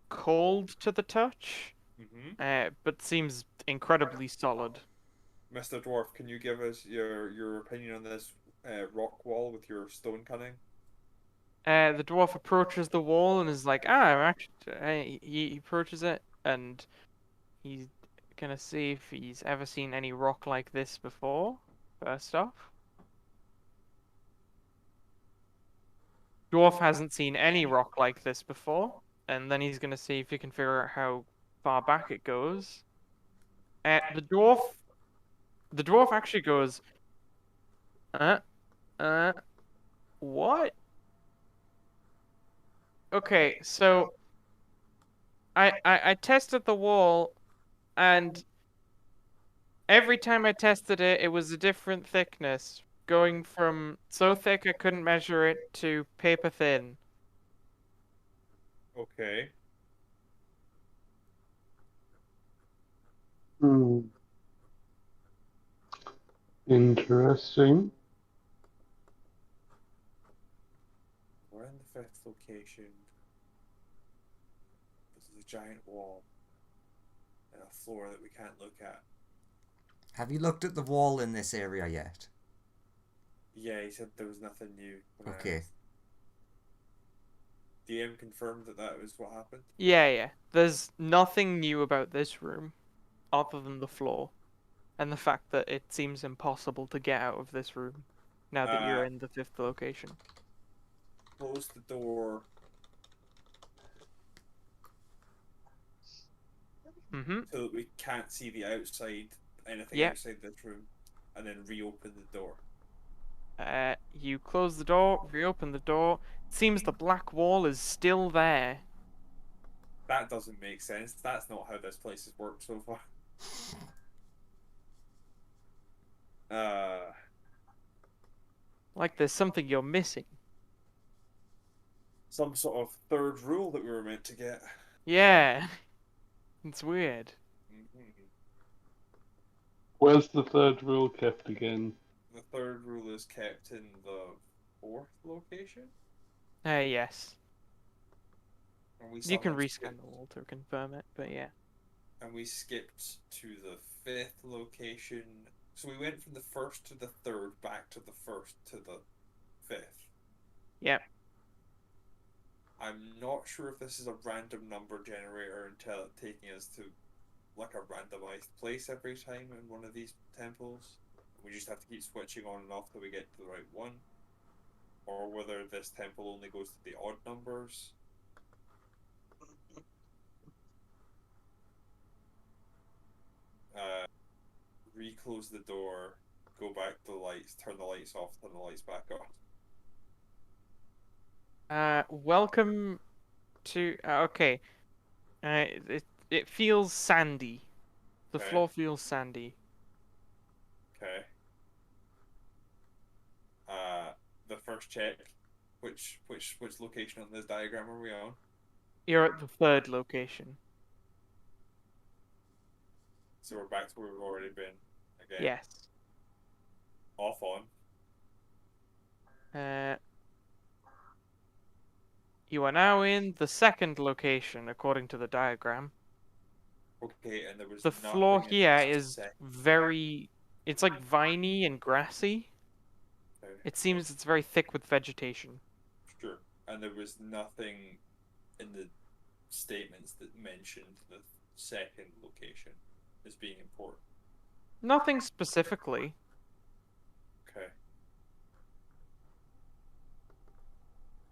cold to the touch, but seems incredibly solid. Mr. Dwarf, can you give us your opinion on this rock wall with your stone cunning? The dwarf approaches the wall and is like, actually, he approaches it and he's gonna see if he's ever seen any rock like this before, first off. Dwarf hasn't seen any rock like this before, and then he's gonna see if he can figure out how far back it goes. The dwarf actually goes, uh, what? Okay, so I tested the wall, and every time I tested it, it was a different thickness, going from so thick I couldn't measure it to paper thin. Okay. Interesting. We're in the 5th location. This is a giant wall and a floor that we can't look at. Have you looked at the wall in this area yet? Yeah, he said there was nothing new. Okay. DM confirmed that was what happened. Yeah. There's nothing new about this room, other than the floor, and the fact that it seems impossible to get out of this room, now that you're in the 5th location. Close the door. So that we can't see the outside, anything outside this room, and then reopen the door. You close the door, reopen the door. It seems the black wall is still there. That doesn't make sense. That's not how this place has worked so far. Like there's something you're missing. Some sort of 3rd rule that we were meant to get. Yeah. It's weird. Where's the 3rd rule kept again? The 3rd rule is kept in the 4th location? Yes. And You can rescan the wall to confirm it, but yeah. And we skipped to the 5th location. So we went from the 1st to the 3rd, back to the 1st to the 5th. Yep. I'm not sure if this is a random number generator until taking us to like a randomized place every time in one of these temples. We just have to keep switching on and off till we get to the right one. or whether this temple only goes to the odd numbers. Reclose the door, go back to the lights, turn the lights off, turn the lights back on. Welcome to. Okay. It feels sandy. The Okay. floor feels sandy. Okay. The first check. Which location on this diagram are we on? You're at the third location. So we're back to where we've already been. Again. Yes. Off on. You are now in the second location, according to the diagram. Okay, and there was The nothing floor in here the is second. very... It's like viney and grassy. Okay. It seems it's very thick with vegetation. Sure. And there was nothing in the statements that mentioned the second location as being important. Nothing specifically. Okay.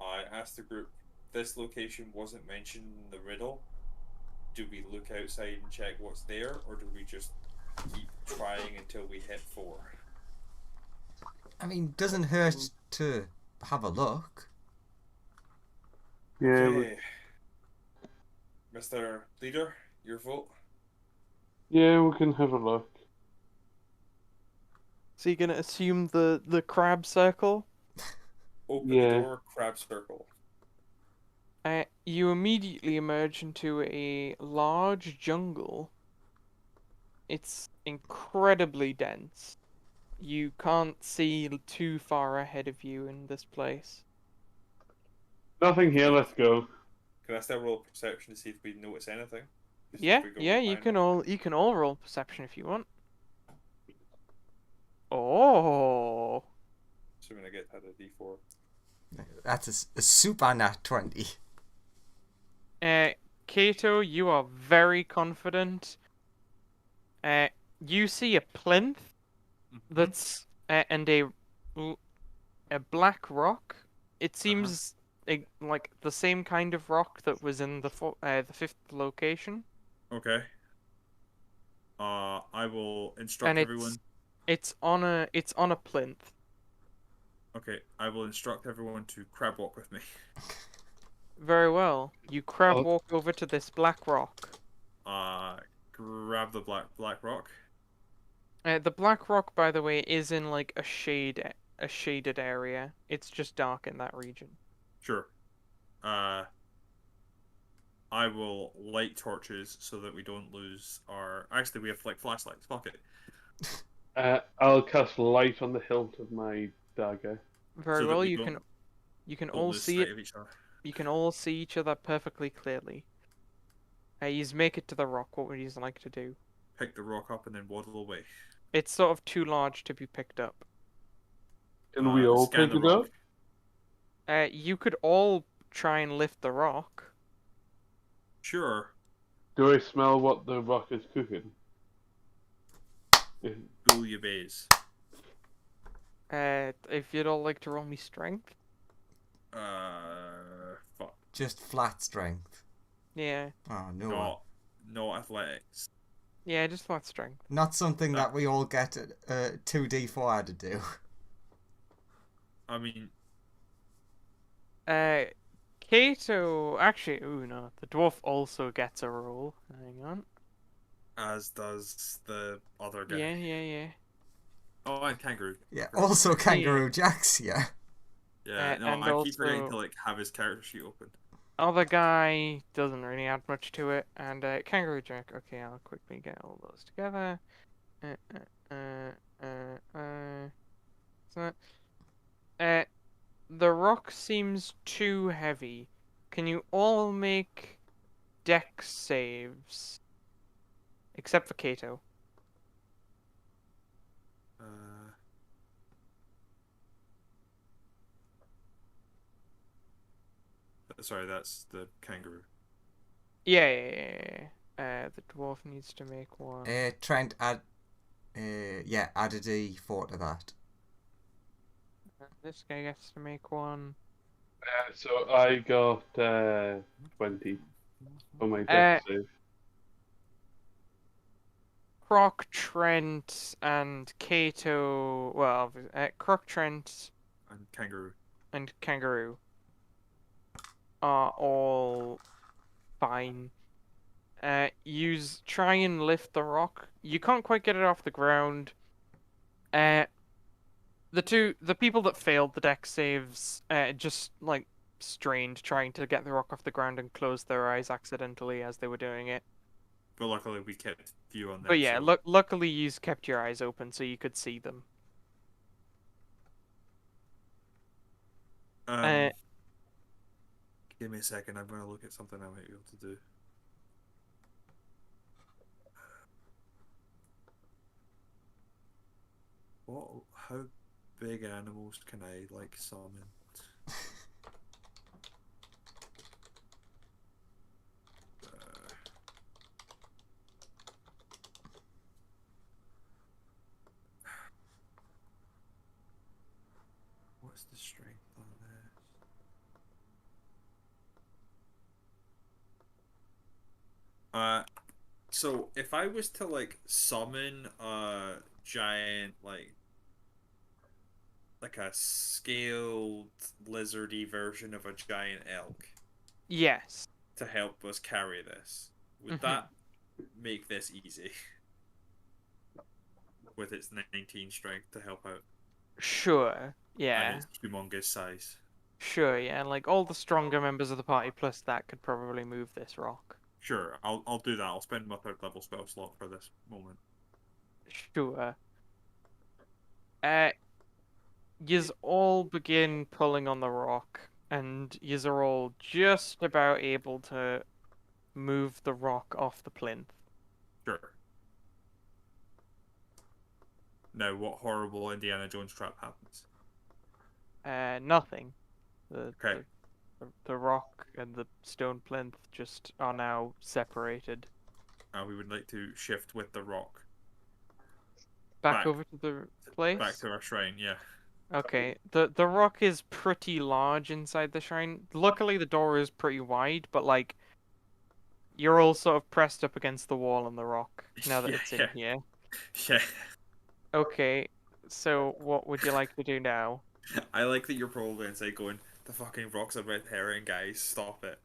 I asked the group, this location wasn't mentioned in the riddle. Do we look outside and check what's there, or do we just keep trying until we hit 4? I mean, doesn't hurt to have a look. Yeah, Okay. Mr. Leader, your vote? we can have a look. So you're gonna assume the crab circle? Open Yeah. the door, crab circle. You immediately emerge into a large jungle. It's incredibly dense. You can't see too far ahead of you in this place. Nothing here, let's go. Can I still roll perception to see if we notice anything? Just Yeah, if we go yeah, you behind can all roll perception if you want. Oh, Assuming I get that a D4. That's a super nat 20. Kato, you are very confident. You see a plinth that's and a black rock. It seems like the same kind of rock that was in the fifth location. Okay. I will instruct And everyone. it's on a plinth. Okay, I will instruct everyone to crab walk with me. Very well. You crab Oh. walk over to this black rock. Grab the black rock. The black rock, by the way, is in like a shaded area. It's just dark in that region. Sure. I will light torches so that we don't lose our. Actually, we have like flashlights. Fuck it. I'll cast light on the hilt of my dagger. Very So that well. we You don't- can Don't all lose see sight it. of each other. You can all see each other perfectly clearly. You make it to the rock. What would you like to do? Pick the rock up and then waddle away. It's sort of too large to be picked up. Can we all scan pick the it rock. up? You could all try and lift the rock. Sure. Do I smell what the rock is cooking? Fool your bays. If you'd all like to roll me strength. Fuck. Just flat strength. Yeah. Oh, no. No athletics. Yeah, just flat strength. Not something that we all get 2d4 to do. I mean, Kato, actually, ooh no, the dwarf also gets a roll. Hang on. as does the other guy. Yeah. Oh, and kangaroo. Yeah, also Kangaroo Jack's, yeah. Yeah, no, and I keep forgetting also- to like have his character sheet open. Other guy doesn't really add much to it, and Kangaroo Jack. Okay, I'll quickly get all those together. So, the rock seems too heavy. Can you all make dex saves? Except for Kato. Sorry, that's the kangaroo. Yeah. The dwarf needs to make one. Trent, add a d4 to that. This guy gets to make one. So I got 20 for my Uh, death save. Croc, Trent, and Kato. Well, Croc, Trent, And kangaroo. and Kangaroo are all fine. Try and lift the rock. You can't quite get it off the ground. The people that failed the deck saves, just like strained trying to get the rock off the ground and closed their eyes accidentally as they were doing it. But luckily we kept view on them. But yeah, so... luckily you kept your eyes open so you could see them. Give me a second. I'm going to look at something I might be able to do. What? How big animals can I like summon? What's the strength on this? So if I was to like summon a giant like a scaled lizardy version of a giant elk Yes. to help us carry this, would Mhm. that make this easy? With its 19 strength to help out Sure. Yeah. and its humongous size. Sure, yeah. Like all the stronger members of the party plus that could probably move this rock. Sure, I'll do that. I'll spend my 3rd level spell slot for this moment. Sure. Yous all begin pulling on the rock, and yous are all just about able to move the rock off the plinth. Sure. Now, what horrible Indiana Jones trap happens? Nothing. Okay. The rock and the stone plinth just are now separated. We would like to shift with the rock Back over to the place? back to our shrine, yeah. Okay. The rock is pretty large inside the shrine. Luckily the door is pretty wide, but like you're all sort of pressed up against the wall on the rock now that Yeah, it's in yeah. here. Yeah. Okay. So what would you like to do now? I like that you're probably inside going, the fucking rock's a red herring, guys, stop it.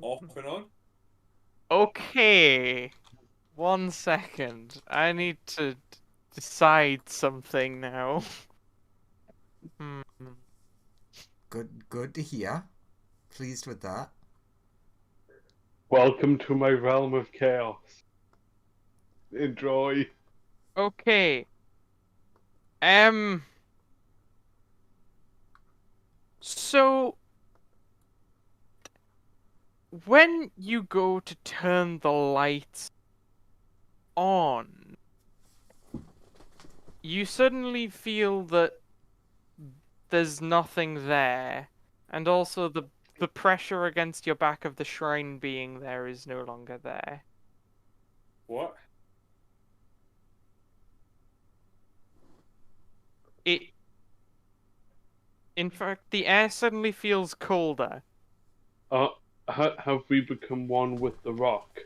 Off and on? Okay. 1 second. I need to decide something now. Hmm. Good to hear. Pleased with that. Welcome to my realm of chaos. Enjoy. Okay. So when you go to turn the lights on, you suddenly feel that there's nothing there, and also the pressure against your back of the shrine being there is no longer there. What? In fact, the air suddenly feels colder. Have we become one with the rock?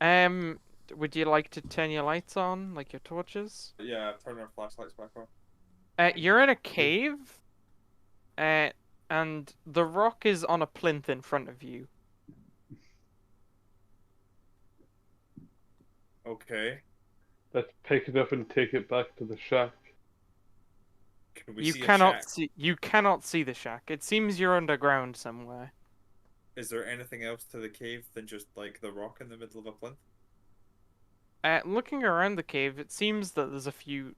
Would you like to turn your lights on, like your torches? Yeah, turn our flashlights back on. You're in a cave, and the rock is on a plinth in front of you. Okay. Let's pick it up and take it back to the shack. Can we You see a cannot shack? see the shack. It seems you're underground somewhere. Is there anything else to the cave than just like the rock in the middle of a plinth? Looking around the cave, it seems that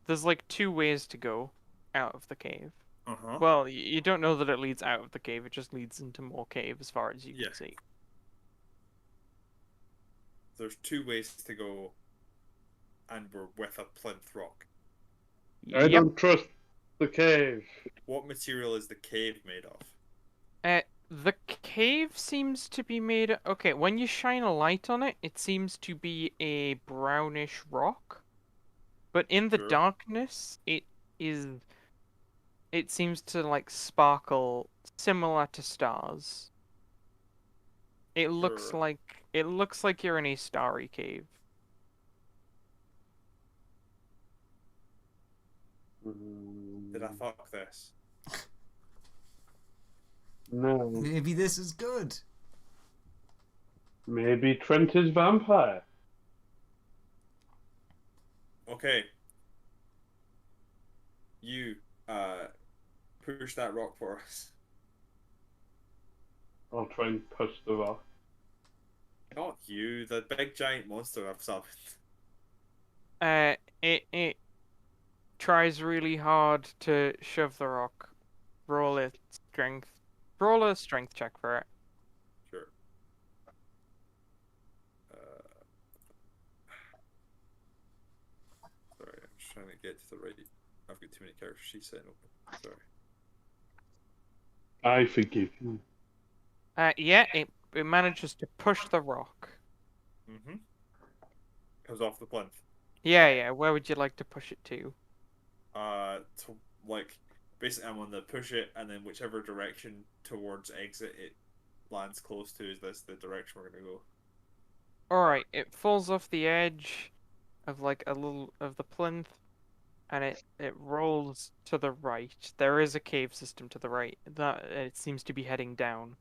there's like 2 ways to go out of the cave. Uh-huh. Well, you don't know that it leads out of the cave, it just leads into more cave as far as you Yeah. can see. There's 2 ways to go, and we're with a plinth rock. I don't trust the cave. What material is the cave made of? The cave seems to be made. Okay, when you shine a light on it, it seems to be a brownish rock. But in the Sure. darkness, it seems to like sparkle similar to stars. It looks Sure. like you're in a starry cave. Did I fuck this? No. Maybe this is good. Maybe Trent is vampire. Okay. You push that rock for us. I'll try and push the rock. Not you, the big giant monster I've summoned. It tries really hard to shove the rock. Roll a strength. Roll a strength check for it. Sure. Sorry, I'm just trying to get to the right. I've got too many character sheets set open. Sorry. I forgive you. Yeah, it manages to push the rock. Mm-hmm. Comes off the plinth. Yeah. Where would you like to push it to? To like basically I'm on the push it, and then whichever direction towards exit it lands close to is this the direction we're gonna go. Alright, it falls off the edge of like a little of the plinth, and it rolls to the right. There is a cave system to the right that it seems to be heading down.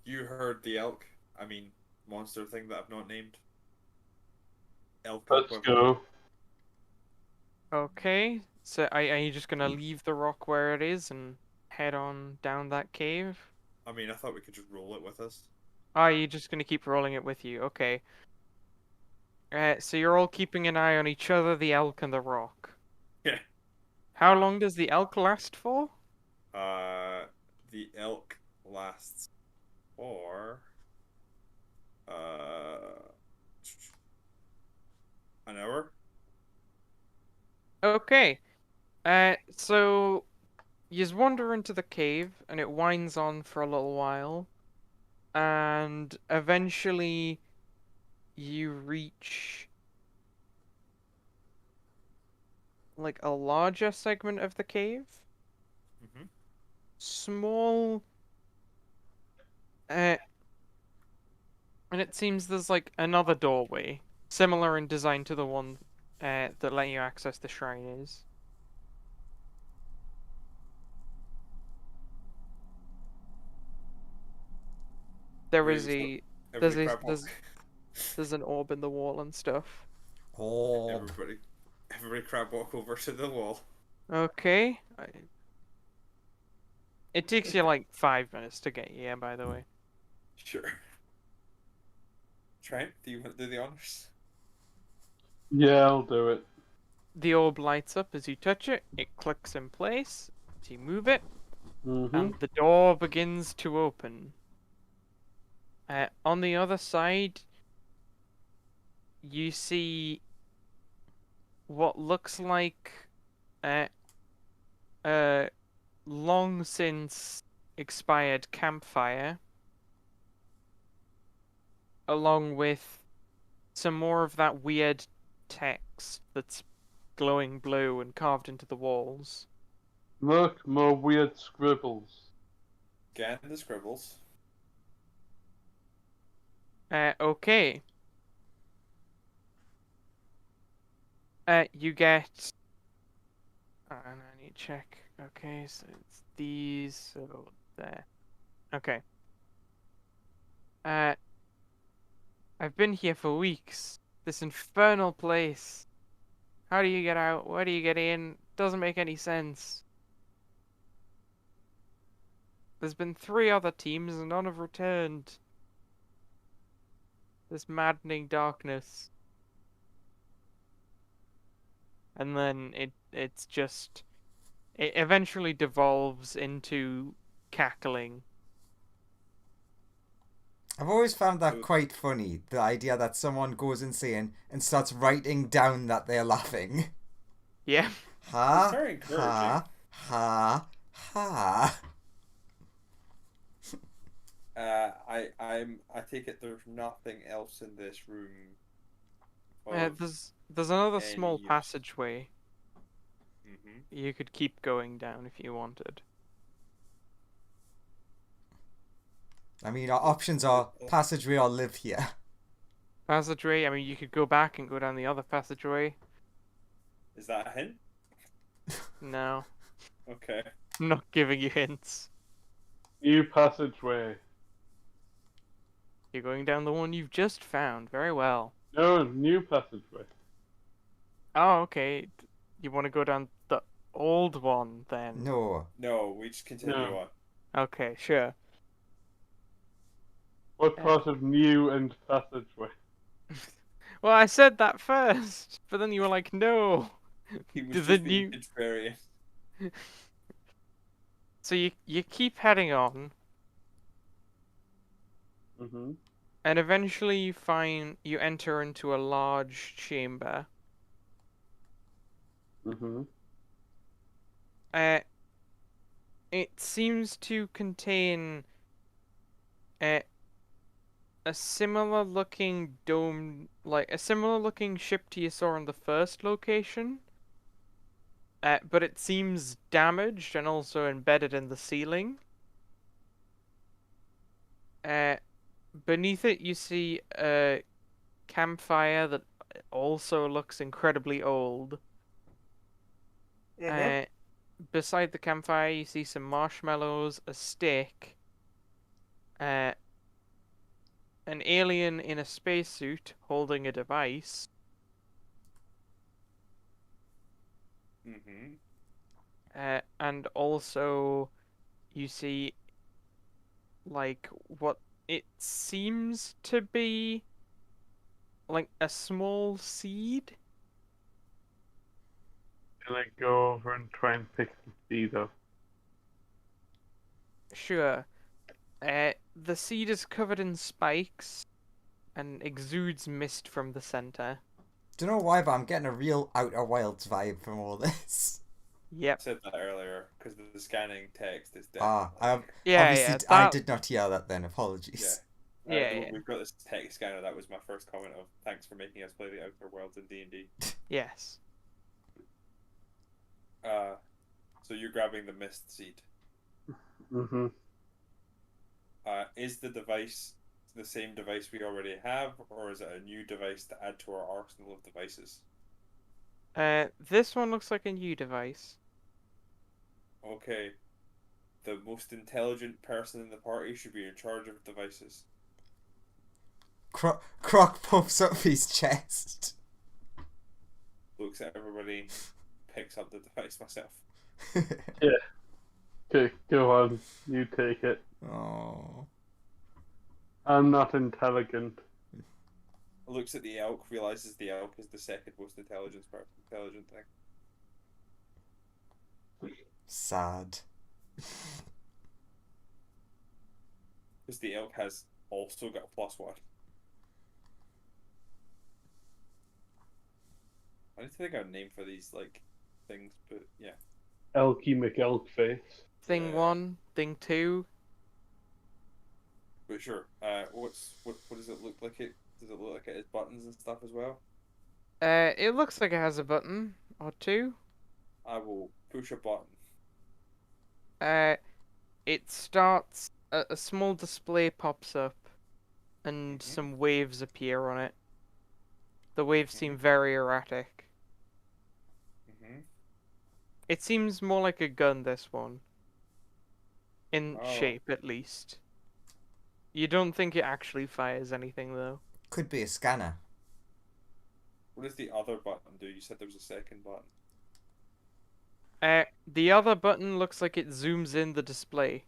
You heard the elk? I mean, monster thing that I've not named. Elk Let's equivalent. go. Okay, so are you just gonna leave the rock where it is and head on down that cave? I mean, I thought we could just roll it with us. Are you just gonna keep rolling it with you? Okay. So you're all keeping an eye on each other, the elk and the rock. Yeah. How long does the elk last for? The elk lasts for an hour. Okay. So you wander into the cave, and it winds on for a little while, and eventually you reach like a larger segment of the cave. Mm-hmm. Small, and it seems there's like another doorway, similar in design to the one that let you access the shrine is. There is a there's Everybody a crab walk. there's an orb in the wall and stuff. Oh, Everybody crab walk over to the wall. Okay. It takes you like 5 minutes to get here, by the way. Sure. Trent, do you want to do the honors? Yeah, I'll do it. The orb lights up as you touch it. It clicks in place as you move it, Mm-hmm. and the door begins to open. On the other side, you see what looks like a long since expired campfire, along with some more of that weird text that's glowing blue and carved into the walls. Look, more weird scribbles. Scan the scribbles. Okay. You get. And I need to check. Okay, so it's these. So there. Okay. I've been here for weeks. This infernal place. How do you get out? Where do you get in? Doesn't make any sense. There's been 3 other teams and none have returned. This maddening darkness. And then it eventually devolves into cackling. I've always found that quite funny. The idea that someone goes insane and starts writing down that they're laughing. Yeah. Ha, It's very encouraging. ha, ha. I take it there's nothing else in this room of there's another any small use. passageway Mm-hmm. you could keep going down if you wanted. I mean, our options are passageway or live here. Passageway. I mean, you could go back and go down the other passageway. Is that a hint? No, Okay. I'm not giving you hints. New passageway. You're going down the one you've just found. Very well. No, new passageway. Oh, okay. You want to go down the old one then? No. No, we just continue No. on. Okay, sure. What part of new and passageway? Well, I said that first, but then you were like, no. He was The just being new- contrarian. So you keep heading on, Mm-hmm. and eventually you enter into a large chamber. Mm-hmm. Uh, it seems to contain uh, a similar looking dome, like a similar looking ship to you saw in the first location. But it seems damaged and also embedded in the ceiling. Beneath it, you see a campfire that also looks incredibly old. Beside the campfire, you see some marshmallows, a stick, an alien in a spacesuit holding a device, Mm-hmm. and also you see like what it seems to be like a small seed. Can I go over and try and pick the seed up? Sure. The seed is covered in spikes and exudes mist from the center. Don't know why, but I'm getting a real Outer Wilds vibe from all this. I Yep. said that earlier because the scanning text is Ah, definitely. Yeah, obviously yeah. I That, did not hear that then. Apologies. yeah. We've got this text scanner. That was my first comment of thanks for making us play the Outer Worlds in D&D. Yes. So you're grabbing the mist seed. Mm-hmm. Is the device the same device we already have, or is it a new device to add to our arsenal of devices? This one looks like a new device. Okay. The most intelligent person in the party should be in charge of devices. Croc puffs up his chest. Looks at everybody, picks up the device myself. Okay, go on. You take it. Oh. Uh, I'm not intelligent. Looks at the elk, realizes the elk is the second most intelligent thing. Sad. Because the elk has also got a +1. I need to think of a name for these things, but yeah. Elky McElkface. Thing Yeah. 1, thing 2. But sure. What does it look like? Does it look like it has buttons and stuff as well? It looks like it has a button or two. I will push a button. It starts. A small display pops up, and Mhm. some waves appear on it. The waves seem very erratic. Mm-hmm. It seems more like a gun, this one. In Oh. shape, at least. You don't think it actually fires anything, though. Could be a scanner. What does the other button do? You said there was a second button. The other button looks like it zooms in the display.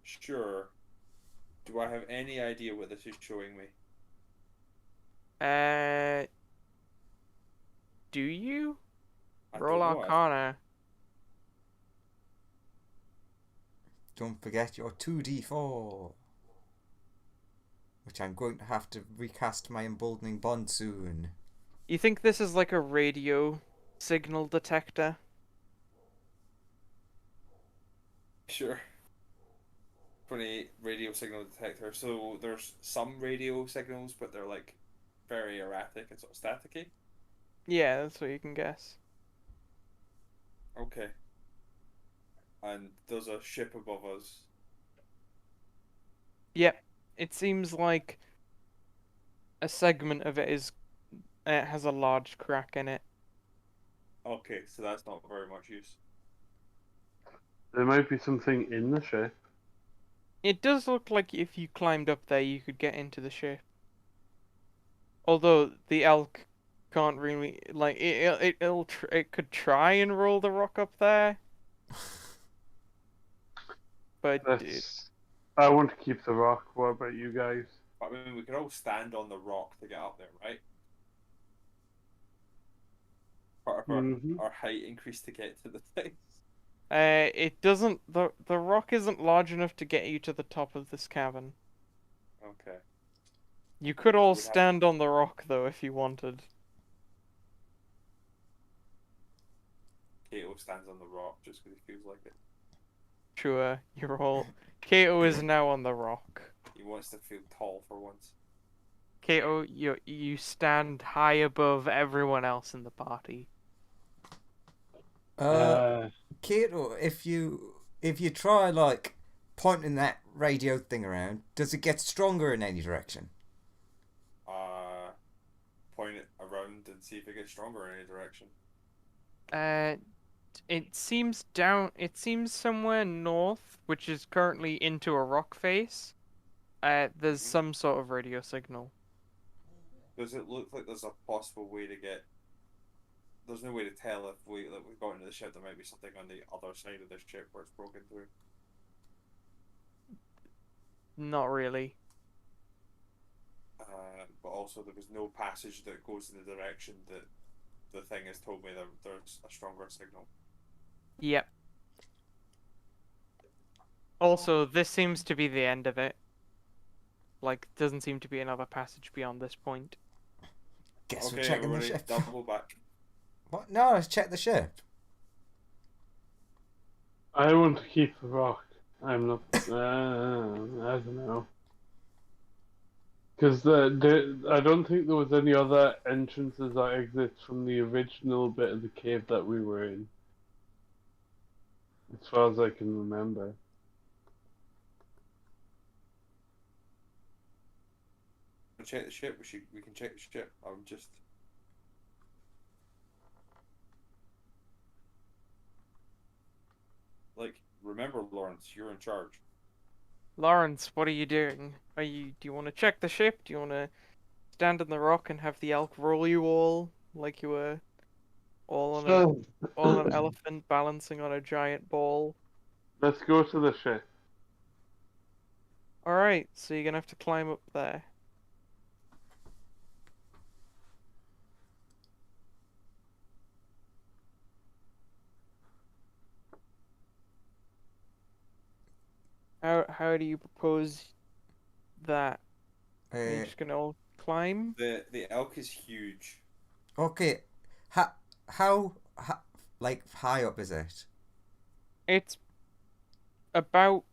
Sure. Do I have any idea what this is showing me? Do you? I Roll don't know. Arcana. Don't forget your 2d4. Which I'm going to have to recast my emboldening bond soon. You think this is like a radio signal detector? Sure. 28 radio signal detector. So there's some radio signals, but they're very erratic and sort of staticky. Yeah, that's what you can guess. Okay. And there's a ship above us. Yep. It seems like a segment of it has a large crack in it. Okay, so that's not very much use. There might be something in the ship. It does look like if you climbed up there, you could get into the ship. Although the elk can't really like it could try and roll the rock up there, but I want to keep the rock. What about you guys? I mean, we could all stand on the rock to get up there, right? Part of Mm-hmm. our height increase to get to the thing. it doesn't. The rock isn't large enough to get you to the top of this cavern. Okay. You could all We'd have- stand on the rock though if you wanted. Kato stands on the rock just because he feels like it. Sure, you're all. Kato is now on the rock. He wants to feel tall for once. Kato, you stand high above everyone else in the party. Kato, if you try like pointing that radio thing around, does it get stronger in any direction? Point it around and see if it gets stronger in any direction. It seems It seems somewhere north, which is currently into a rock face. There's some sort of radio signal. Does it look like there's a possible way to get? There's no way to tell if we got into the ship. There might be something on the other side of the ship where it's broken through. Not really. But also there was no passage that goes in the direction that the thing has told me that there's a stronger signal. Yep. Also, this seems to be the end of it. Like, doesn't seem to be another passage beyond this point. Guess we're Okay, checking the everybody, ship. double back. What? No, let's check the ship. I want to keep the rock. I'm not. I don't know. Because I don't think there was any other entrances or exits from the original bit of the cave that we were in. As far as I can remember. Check the ship. We can check the ship. I'm just. Like, remember, Lawrence, you're in charge. Lawrence, what are you doing? Do you want to check the ship? Do you want to stand on the rock and have the elk roll you all like you were all an elephant balancing on a giant ball? Let's go to the ship. Alright, so you're gonna have to climb up there. How do you propose that? Are you just gonna all climb? The elk is huge. Okay, how like high up is it? It's about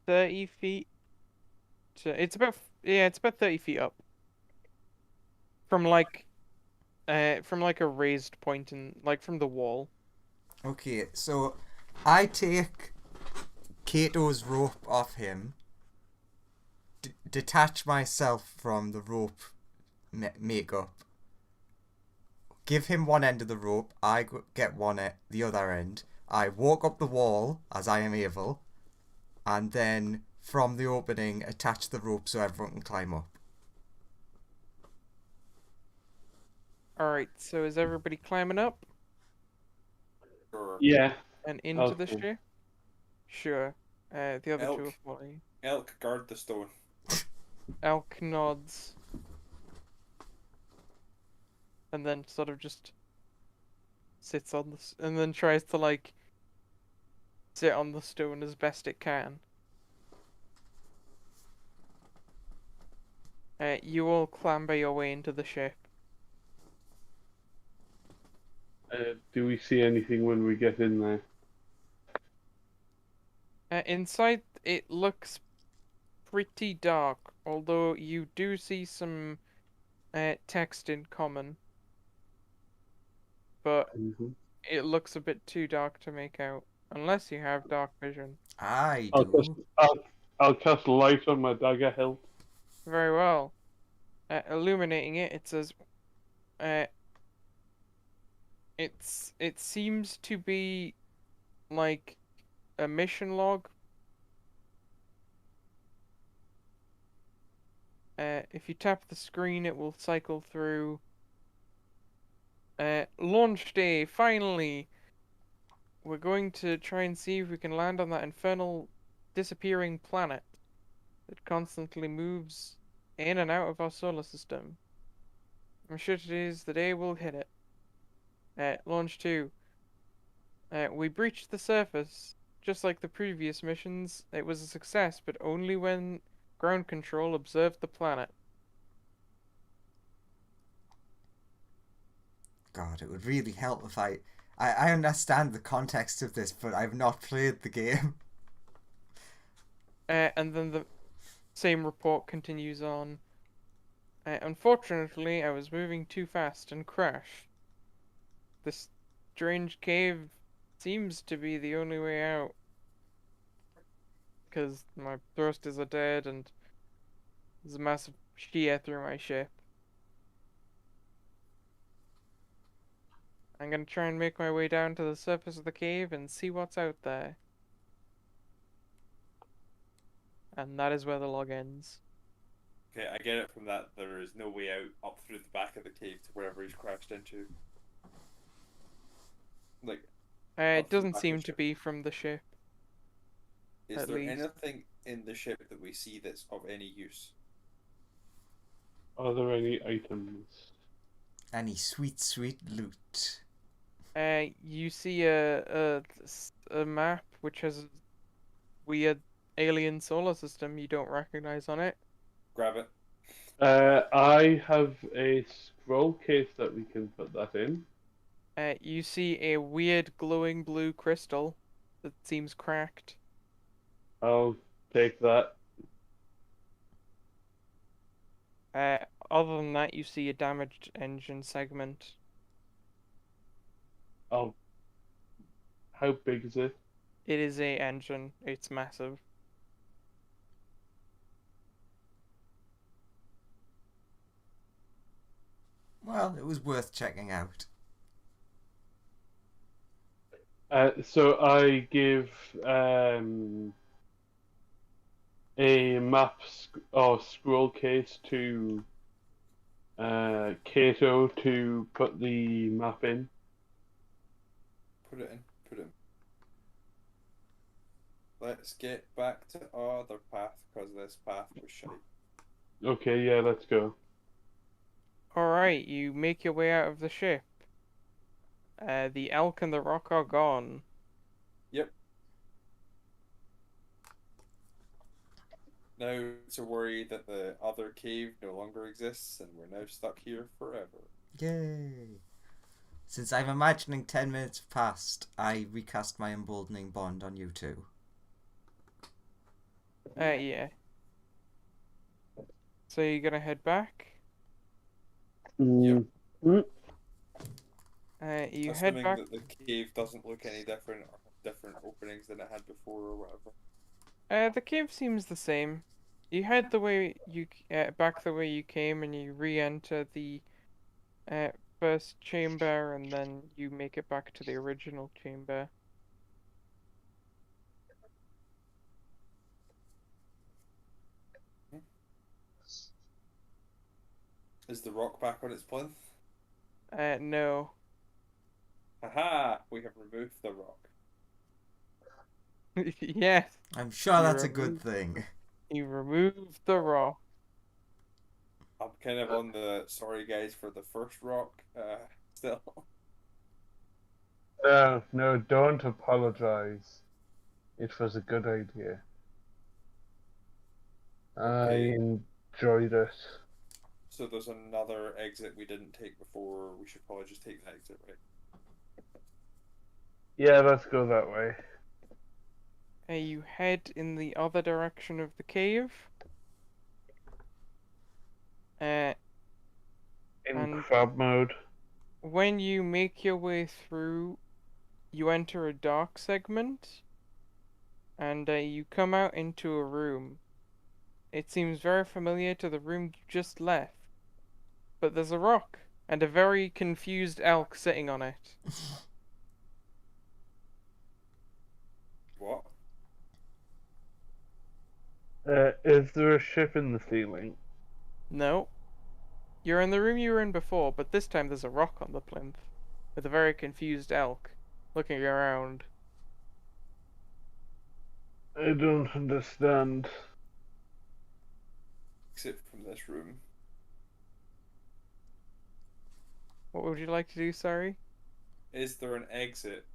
30 feet. It's about 30 feet up. From like a raised point from the wall. Okay, so I take Kato's rope off him, detach myself from the rope makeup, give him one end of the rope, I get the other end, I walk up the wall as I am able, and then from the opening attach the rope so everyone can climb up. Alright, so is everybody climbing up Sure. Yeah. and into the Okay. ship? Sure. The other two are Elk. following. Elk, guard the stone. Elk nods. And then sort of just sits on and then tries to like sit on the stone as best it can. You all clamber your way into the ship. Do we see anything when we get in there? Inside, it looks pretty dark, although you do see some text in common, but it looks a bit too dark to make out, unless you have dark vision. I I'll cast, do. I'll cast light on my dagger hilt. Very well. Illuminating it, it says, it seems to be like a mission log. If you tap the screen, it will cycle through. Launch day, finally! We're going to try and see if we can land on that infernal disappearing planet that constantly moves in and out of our solar system. I'm sure today's the day we'll hit it. Launch 2. We breached the surface. Just like the previous missions, it was a success, but only when ground control observed the planet. God, it would really help if I understand the context of this, but I've not played the game. And then the same report continues on. Unfortunately, I was moving too fast and crashed. This strange cave seems to be the only way out. Because my thrusters are dead and there's a massive shear through my ship. I'm gonna try and make my way down to the surface of the cave and see what's out there. And that is where the log ends. Okay, I get it from that. There is no way out up through the back of the cave to wherever he's crashed into. Like, It up to the doesn't back of seem the to ship. be from the ship. Is At there least. anything in the ship that we see that's of any use? Are there any items? Any sweet, sweet loot. You see a map which has a weird alien solar system you don't recognize on it. Grab it. I have a scroll case that we can put that in. You see a weird glowing blue crystal that seems cracked. I'll take that. Other than that, you see a damaged engine segment. Oh, how big is it? It is a engine. It's massive. Well, it was worth checking out. So I give a map or scroll case to Kato to put the map in. Put it in. Put it in. Let's get back to our other path because this path was shite. Okay, yeah, let's go. Alright, you make your way out of the ship. The elk and the rock are gone. Yep. Now to worry that the other cave no longer exists and we're now stuck here forever. Yay! Since I'm imagining 10 minutes have passed, I recast my emboldening bond on you two. Yeah. So you're gonna head back? Mm. Yep. You head Assuming back. that the cave doesn't look any different or have different openings than it had before or whatever. The cave seems the same. You head the way you back the way you came, and you re-enter the first chamber, and then you make it back to the original chamber. Is the rock back on its plinth? No. Haha! We have removed the rock. Yes, I'm sure You that's a good removed- thing. you removed the rock. I'm kind of on the sorry guys for the first rock still. No, don't apologize. It was a good idea. Okay. I enjoyed it. So there's another exit we didn't take before. We should probably just take the exit, right? Yeah, let's go that way. You head in the other direction of the cave. prefab mode. when you make your way through, you enter a dark segment, and you come out into a room. It seems very familiar to the room you just left, but there's a rock and a very confused elk sitting on it. What? Is there a ship in the ceiling? No. You're in the room you were in before, but this time there's a rock on the plinth, with a very confused elk looking around. I don't understand. Exit from this room. What would you like to do, sorry? Is there an exit?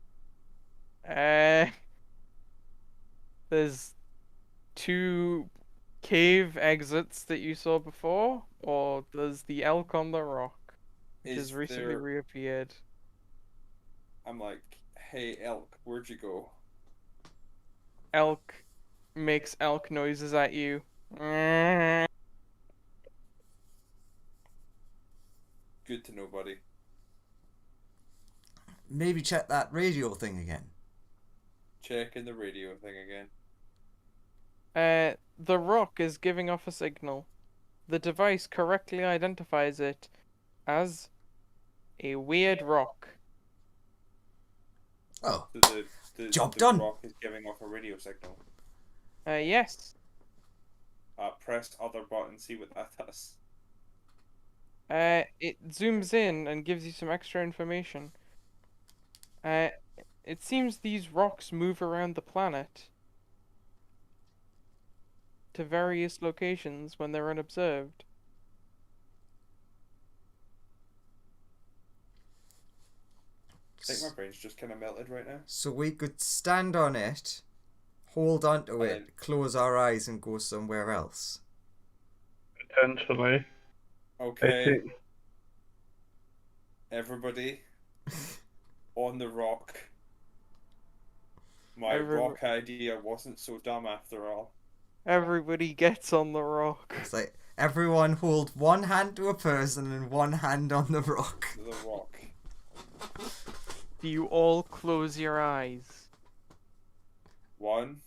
There's 2 cave exits that you saw before, or there's the elk on the rock, which has recently reappeared. I'm like, hey elk, where'd you go? Elk makes elk noises at you. Mm. Good to know, buddy. Maybe check that radio thing again. Checking the radio thing again. The rock is giving off a signal. The device correctly identifies it as a weird rock. Oh, So Job the done. rock is giving off a radio signal. Yes. Press other button, see what that does. It zooms in and gives you some extra information. It seems these rocks move around the planet to various locations when they're unobserved. I think my brain's just kind of melted right now. So we could stand on it, hold onto And it, then- close our eyes, and go somewhere else. Potentially. I Okay, think everybody on the rock. My Every- rock idea wasn't so dumb after all. Everybody gets on the rock. It's like everyone hold one hand to a person and one hand on the rock. The rock. Do you all close your eyes? 1,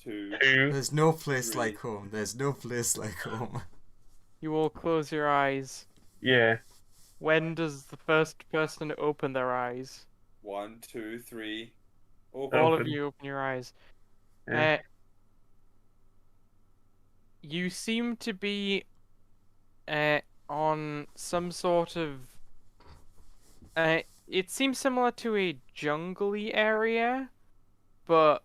2. There's no place Three. like home. There's no place like home. You all close your eyes. Yeah. When does the first person open their eyes? 1, 2, 3. All Open. of Open. you open your eyes. Yeah. You seem to be on some sort of it seems similar to a jungly area, but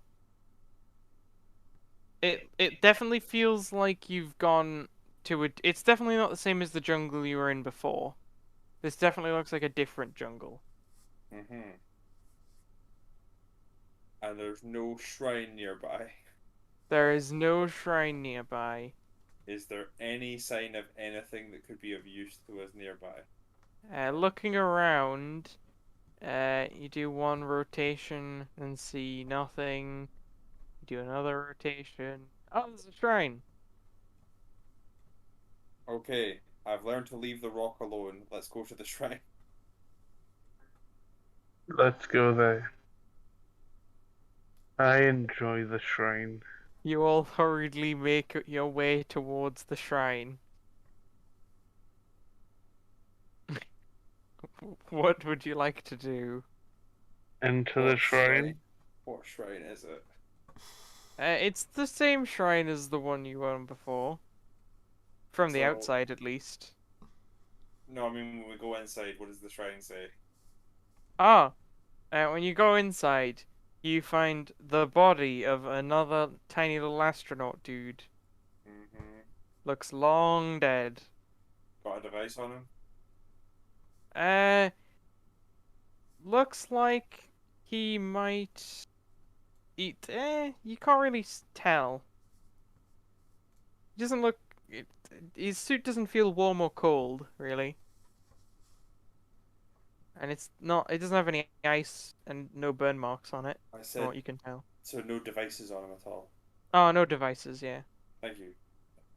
it definitely feels like you've gone to a it's definitely not the same as the jungle you were in before. This definitely looks like a different jungle. Mm-hmm. And there's no shrine nearby. There is no shrine nearby. Is there any sign of anything that could be of use to us nearby? Looking around, you do one rotation and see nothing. You do another rotation. Oh, there's a shrine. Okay, I've learned to leave the rock alone. Let's go to the shrine. Let's go there. I enjoy the shrine. You all hurriedly make your way towards the shrine. What would you like to do? Into the What shrine. What shrine is it? It's the same shrine as the one you were on before. From the So- outside, at least. No, I mean when we go inside, what does the shrine say? Ah, when you go inside, you find the body of another tiny little astronaut dude. Mm-hmm. Looks long dead. Got a device on him? Looks like he might eat. You can't really tell. He doesn't look. His suit doesn't feel warm or cold, really. And it's not. It doesn't have any ice and no burn marks on it, I from said what you can tell. so. No devices on him at all. Oh, no devices. Yeah. Thank you.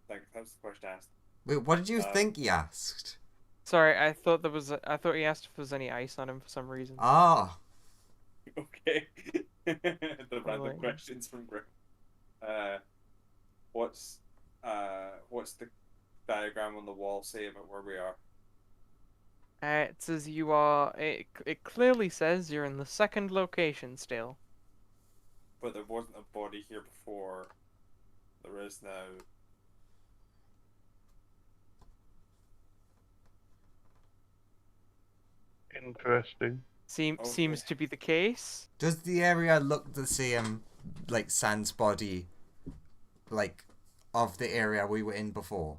That was the question asked. Wait, what did you Uh, think he asked? Sorry, I thought there was. I thought he asked if there was any ice on him for some reason. Ah, Okay. The random Wait. questions from Greg. What's what's the diagram on the wall say about where we are? It says you are. It clearly says you're in the second location still. But there wasn't a body here before. There is now. Interesting. Seems to be the case. does the area look the same, like Sans body, like, of the area we were in before?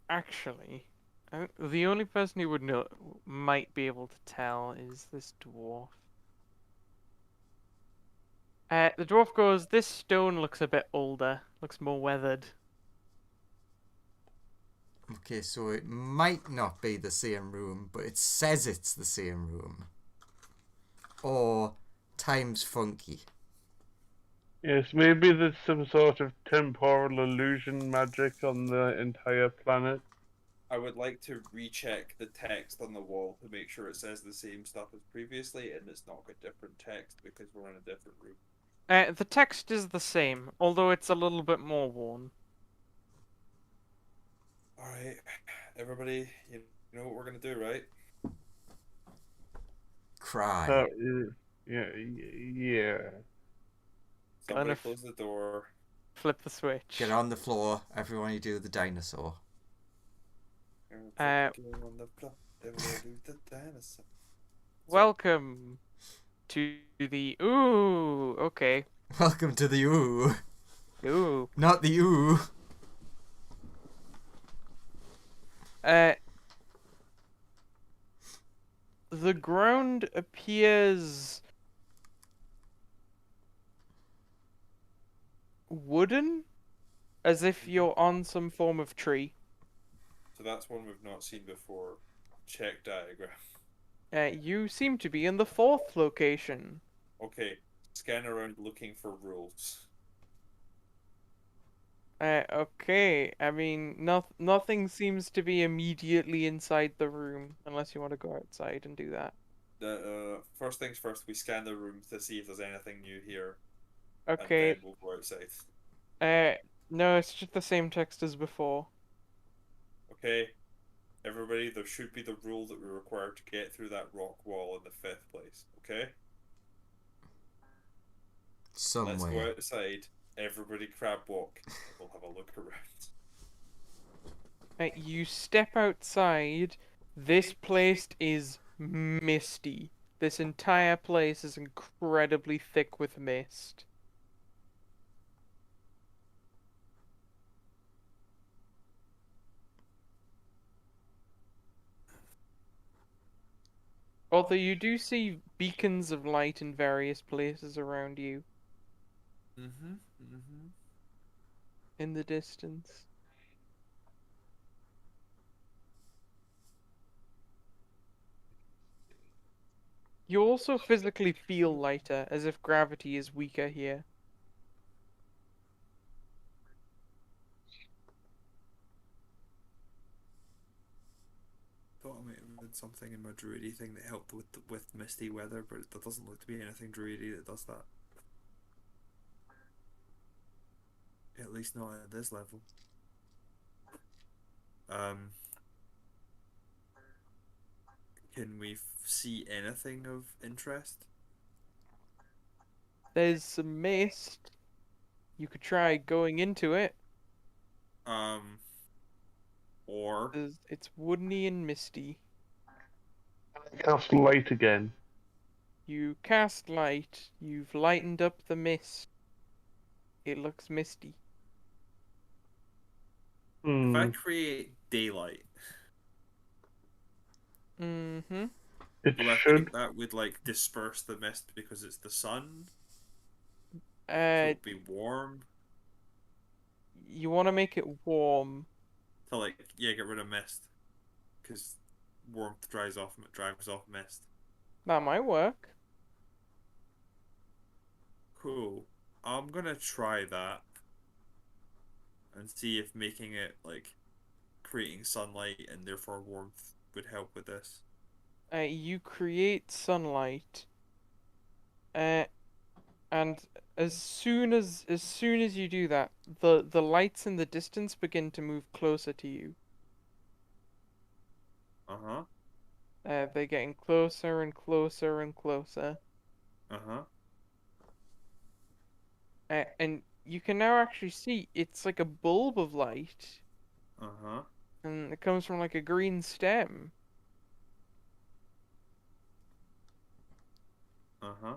Actually, the only person who would know might be able to tell is this dwarf. The dwarf goes, "This stone looks a bit older. Looks more weathered." Okay, so it might not be the same room, but it says it's the same room. Or time's funky. Yes, maybe there's some sort of temporal illusion magic on the entire planet. I would like to recheck the text on the wall to make sure it says the same stuff as previously and it's not got different text because we're in a different room. The text is the same, although it's a little bit more worn. Alright, everybody, you know what we're gonna do, right? Cry. Yeah. Somebody Gonna close the door. flip the switch. Get on the floor. Everyone, you do the dinosaur. Uh, Go on the floor, everybody do the dinosaur. Welcome to the. Ooh, okay. Welcome to the ooh. Ooh. Not the ooh. The ground appears wooden, as if you're on some form of tree. So that's one we've not seen before. Check diagram. You seem to be in the fourth location. Okay, scan around looking for rules. Okay. I mean, nothing seems to be immediately inside the room, unless you want to go outside and do that. First things first, we scan the room to see if there's anything new here, Okay. and then we'll go outside. No, it's just the same text as before. Okay, everybody, there should be the rule that we're required to get through that rock wall in the fifth place. Okay, let's go Somewhere. outside. Everybody, crab walk. We'll have a look around. You step outside. This place is misty. This entire place is incredibly thick with mist. Although you do see beacons of light in various places around you in the distance. You also physically feel lighter, as if gravity is weaker here. Thought I might have read something in my druidy thing that helped with misty weather, but there doesn't look to be anything druidy that does that. At least not at this level. Can we see anything of interest? There's some mist. You could try going into it. Or It's woodeny and misty. Cast light again. You cast light. You've lightened up the mist. It looks misty. if I create daylight, Mm-hmm. It do I should. think that would like disperse the mist because it's the sun? So Uh, it'd be warm you want to make it warm. to get rid of mist because warmth drives off mist. That might work. Cool. I'm gonna try that. and see if making it like creating sunlight and therefore warmth would help with this. You create sunlight, uh, and as soon as you do that, the lights in the distance begin to move closer to you. Uh-huh. They're getting closer and closer and closer. Uh-huh. And you can now actually see it's like a bulb of light, Uh-huh. and it comes from like a green stem. Uh-huh.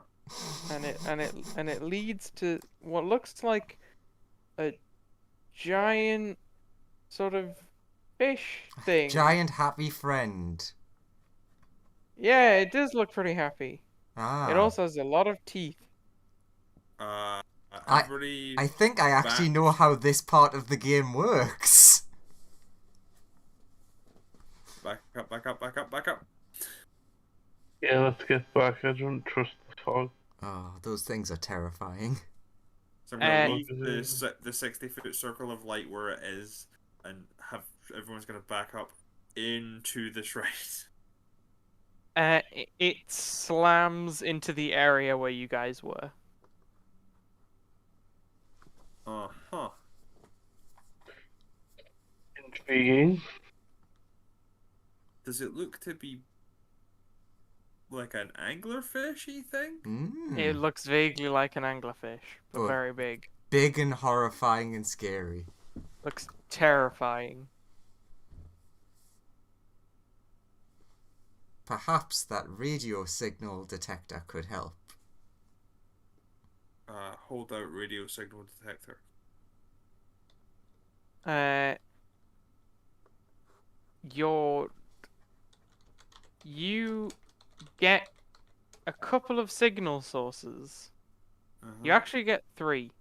And it leads to what looks like a giant sort of fish thing. Giant happy friend. Yeah, it does look pretty happy. Ah. It also has a lot of teeth. Everybody I think I actually know how this part of the game works. back up, back up, back up, back up. Yeah, let's get back. I don't trust the fog. Oh, those things are terrifying. So I'm gonna Uh, leave the 60-foot circle of light where it is, and have everyone's gonna back up into the shrine. It slams into the area where you guys were. Uh-huh. Intriguing. Does it look to be like an anglerfishy thing? It looks vaguely like an anglerfish, but But- very big. Big and horrifying and scary. Looks terrifying. Perhaps that radio signal detector could help. Hold out radio signal detector. You get a couple of signal sources. You Uh-huh. actually get 3.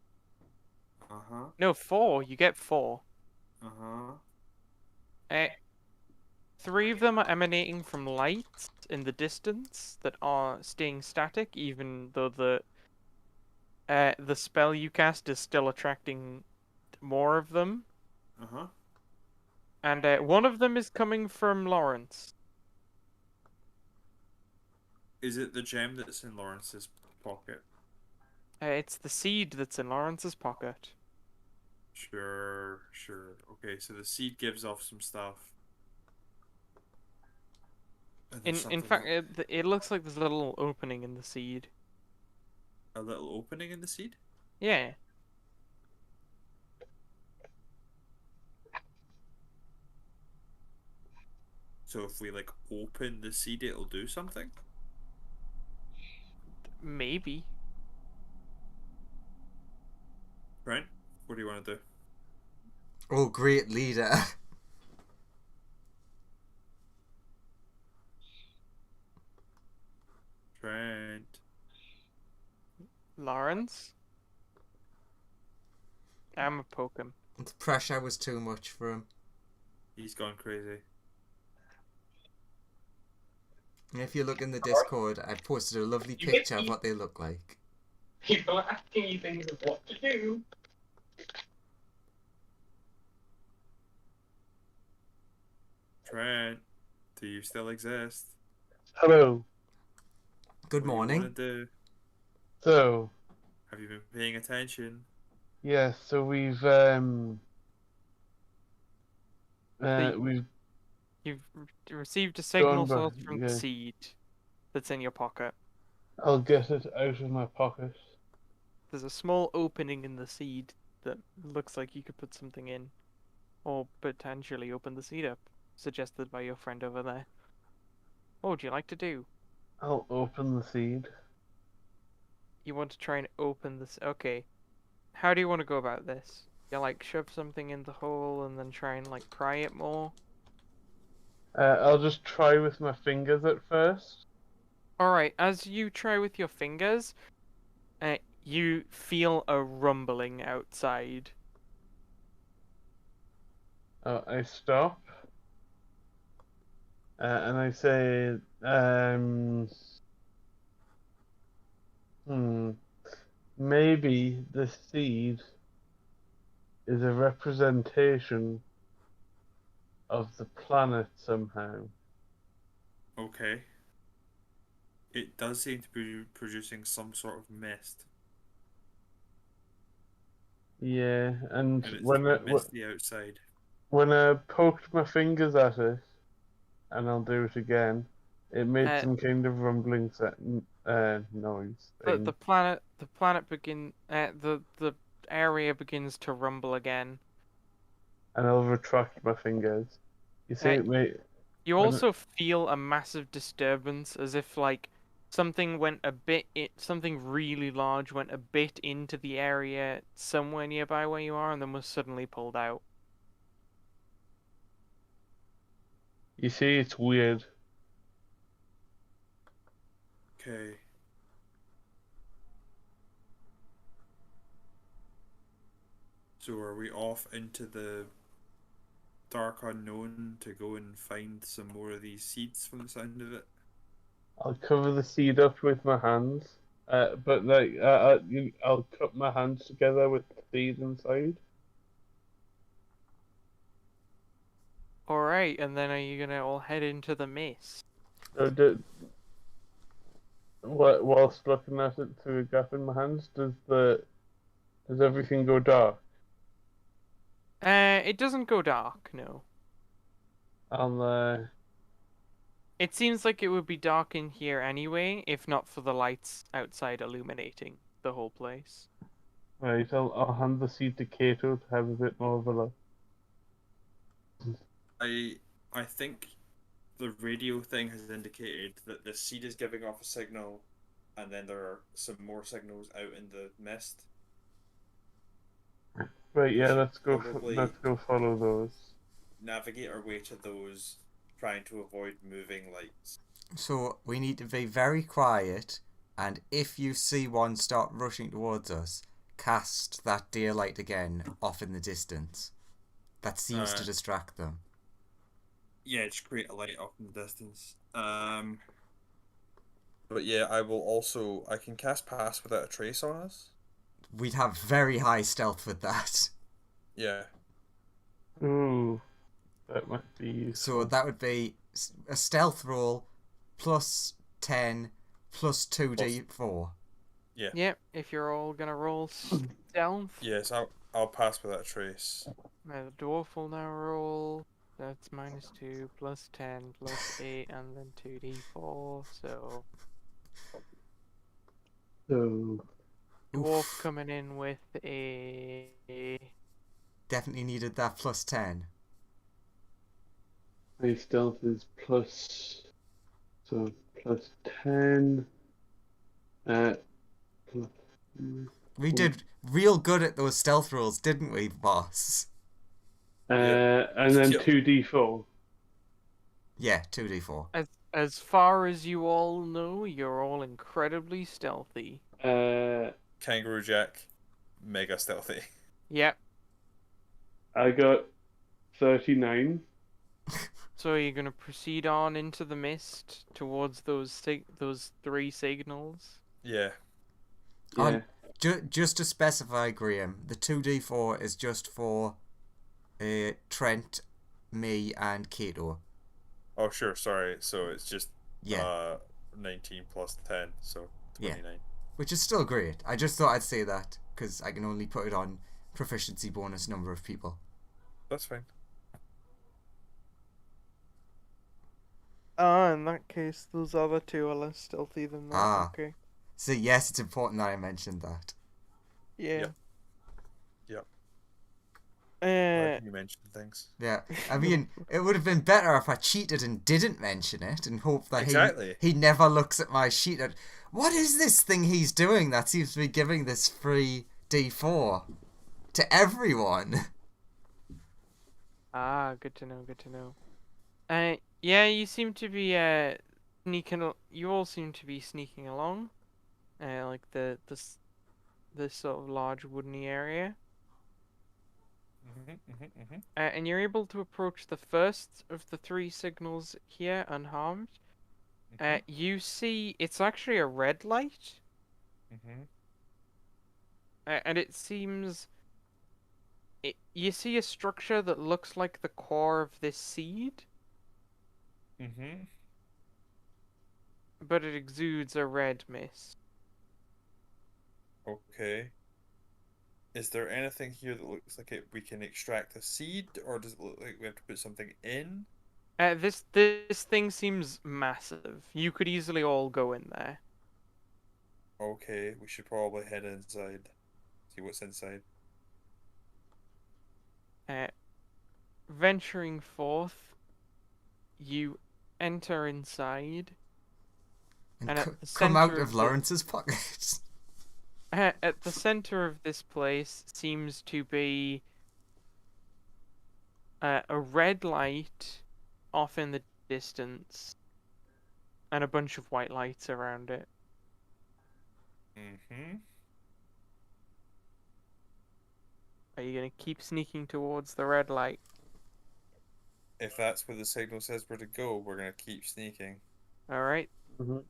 Uh-huh. No, 4. You get 4. Uh-huh. 3 of them are emanating from lights in the distance that are staying static, even though the spell you cast is still attracting more of them. Uh-huh. And one of them is coming from Lawrence. Is it the gem that's in Lawrence's pocket? It's the seed that's in Lawrence's pocket. Sure, sure. Okay, so the seed gives off some stuff. And there's In something fact, it looks like there's a little opening in the seed. a little opening in the seed? Yeah. So if we like open the seed, it'll do something? Maybe. Right? What do you want to do? Oh, great leader. Trent. Lawrence? I'm a poke him. The pressure was too much for him. He's gone crazy. And if you look in the Discord, I posted a lovely picture of what they look like. People are asking you things of what to do. Trent, do you still exist? Hello. Good What do you morning. wanna do? So, Have you been paying attention? yeah, so we've You've received a signal Done, but- source from the yeah. seed that's in your pocket. I'll get it out of my pocket. There's a small opening in the seed that looks like you could put something in. Or potentially open the seed up, suggested by your friend over there. What would you like to do? I'll open the seed. You want to try and open this? Okay. How do you want to go about this? You like shove something in the hole and then try and like pry it more? I'll just try with my fingers at first. Alright, as you try with your fingers, you feel a rumbling outside. I stop. And I say, maybe the seed is a representation of the planet somehow. Okay. It does seem to be producing some sort of mist, Yeah, and and it's when misty outside. when I poked my fingers at it, and I'll do it again, it made Uh, some kind of rumbling noise the thing. the planet the area begins to rumble again. And I'll retract my fingers. You see Uh, it, mate? You When also feel a massive disturbance, as if like something went a bit something really large went a bit into the area somewhere nearby where you are, and then was suddenly pulled out. you see, it's weird. Okay. So are we off into the dark unknown to go and find some more of these seeds from the sound of it? I'll cover the seed up with my hands, but I'll cut my hands together with the seed inside. All right, and then are you gonna all head into the mist? So whilst looking at it through a gap in my hands, does everything go dark? It doesn't go dark, no. I'll It seems like it would be dark in here anyway, if not for the lights outside illuminating the whole place. right. I'll hand the seed to Kato to have a bit more of a look. I think the radio thing has indicated that the seed is giving off a signal, and then there are some more signals out in the mist. Right. Yeah. should Let's go. probably- Let's go follow those. Navigate our way to those, trying to avoid moving lights. So we need to be very quiet, and if you see one start rushing towards us, cast that daylight again off in the distance. That seems to distract them. Yeah, just create a light up in the distance. But yeah, I can cast Pass without a trace on us. We'd have very high stealth with that. Yeah. Ooh, that might be useful. So that would be a stealth roll plus 10 plus 2d4. Yeah. Yep, if you're all gonna roll stealth. Yes, I'll pass without a trace. The dwarf will now roll. That's -2 plus 10 plus 8 and then 2d4. So So dwarf Oof. coming in with a Definitely needed that plus 10. my stealth is plus 10. Plus, We did real good at those stealth rolls, didn't we, boss? and then Yeah. 2d4. Yeah, 2d4. as far as you all know, you're all incredibly stealthy. Kangaroo Jack, mega stealthy. Yep. I got 39. So you're gonna proceed on into the mist towards those those 3 signals. Yeah. Yeah. Just to specify, Graham, the 2d4 is just for Trent, me, and Kato. Oh, sure. Sorry. So it's just Yeah, 19 plus 10, so Yeah. 29. which is still great. I just thought I'd say that because I can only put it on proficiency bonus number of people. That's fine. In that case, those other 2 are less stealthy than that. Ah. Okay. So yes, it's important that I mentioned that. Yeah. Yep. Uh, You mentioned things. Yeah, I mean, it would have been better if I cheated and didn't mention it and hope that Exactly. he never looks at my sheet and, what is this thing he's doing that seems to be giving this free D4 to everyone? good to know, good to know. Yeah, you seem to be you all seem to be sneaking along, like this sort of large woodeny area. And you're able to approach the first of the 3 signals here unharmed. You see, it's actually a red light, and it seems you see a structure that looks like the core of this seed, Mm-hmm. but it exudes a red mist. Okay. Is there anything here that looks like we can extract a seed, or does it look like we have to put something in? This thing seems massive. You could easily all go in there. Okay, we should probably head inside. See what's inside. Uh, Venturing forth, you enter inside, And and at the come out center of Lawrence's pocket. at the center of this place seems to be a red light off in the distance, and a bunch of white lights around it. Mm-hmm. Are you gonna keep sneaking towards the red light? If that's where the signal says where to go, we're gonna keep sneaking. All right. Mhm.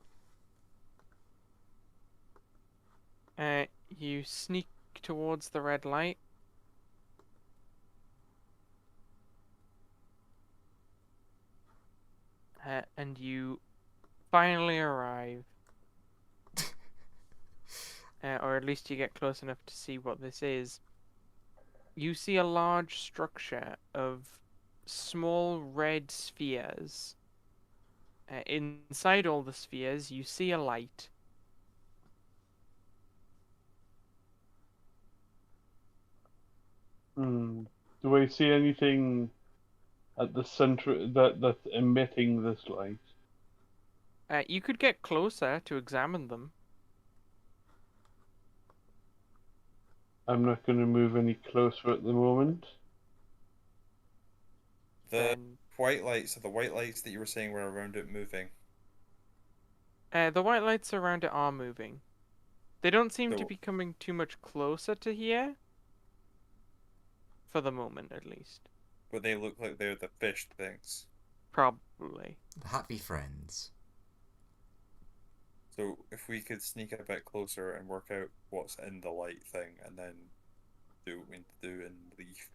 You sneak towards the red light. And you finally arrive. Or at least you get close enough to see what this is. You see a large structure of small red spheres. Inside all the spheres, you see a light. Do we see anything at the center that's emitting this light? You could get closer to examine them. I'm not going to move any closer at the moment. The Then white lights are the white lights that you were saying were around it moving. the white lights around it are moving. They don't seem to So- be coming too much closer to here. For the moment, at least. But they look like they're the fish things. Probably. Happy friends. So if we could sneak a bit closer and work out what's in the light thing, and then do what we need to do and leave.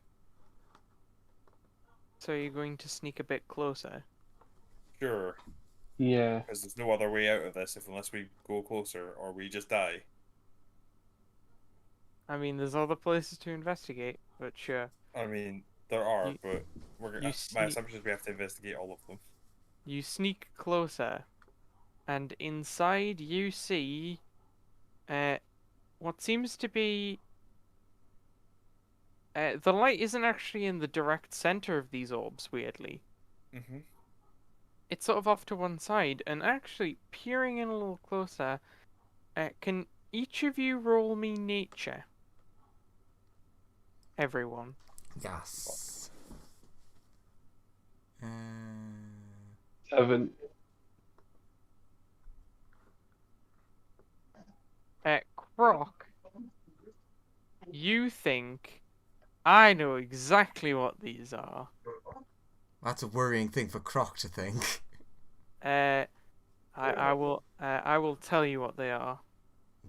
So you're going to sneak a bit closer. Sure, Yeah. because there's no other way out of this unless we go closer or we just die. I mean, there's other places to investigate, but sure. I mean, there are, You- but you my sneak- assumption is we have to investigate all of them. You sneak closer, and inside you see what seems to be. The light isn't actually in the direct center of these orbs, weirdly. Mm-hmm. It's sort of off to one side, and actually, peering in a little closer, can each of you roll me nature? Everyone. Yes. 7. Croc, you think I know exactly what these are. That's a worrying thing for Croc to think. I will tell you what they are.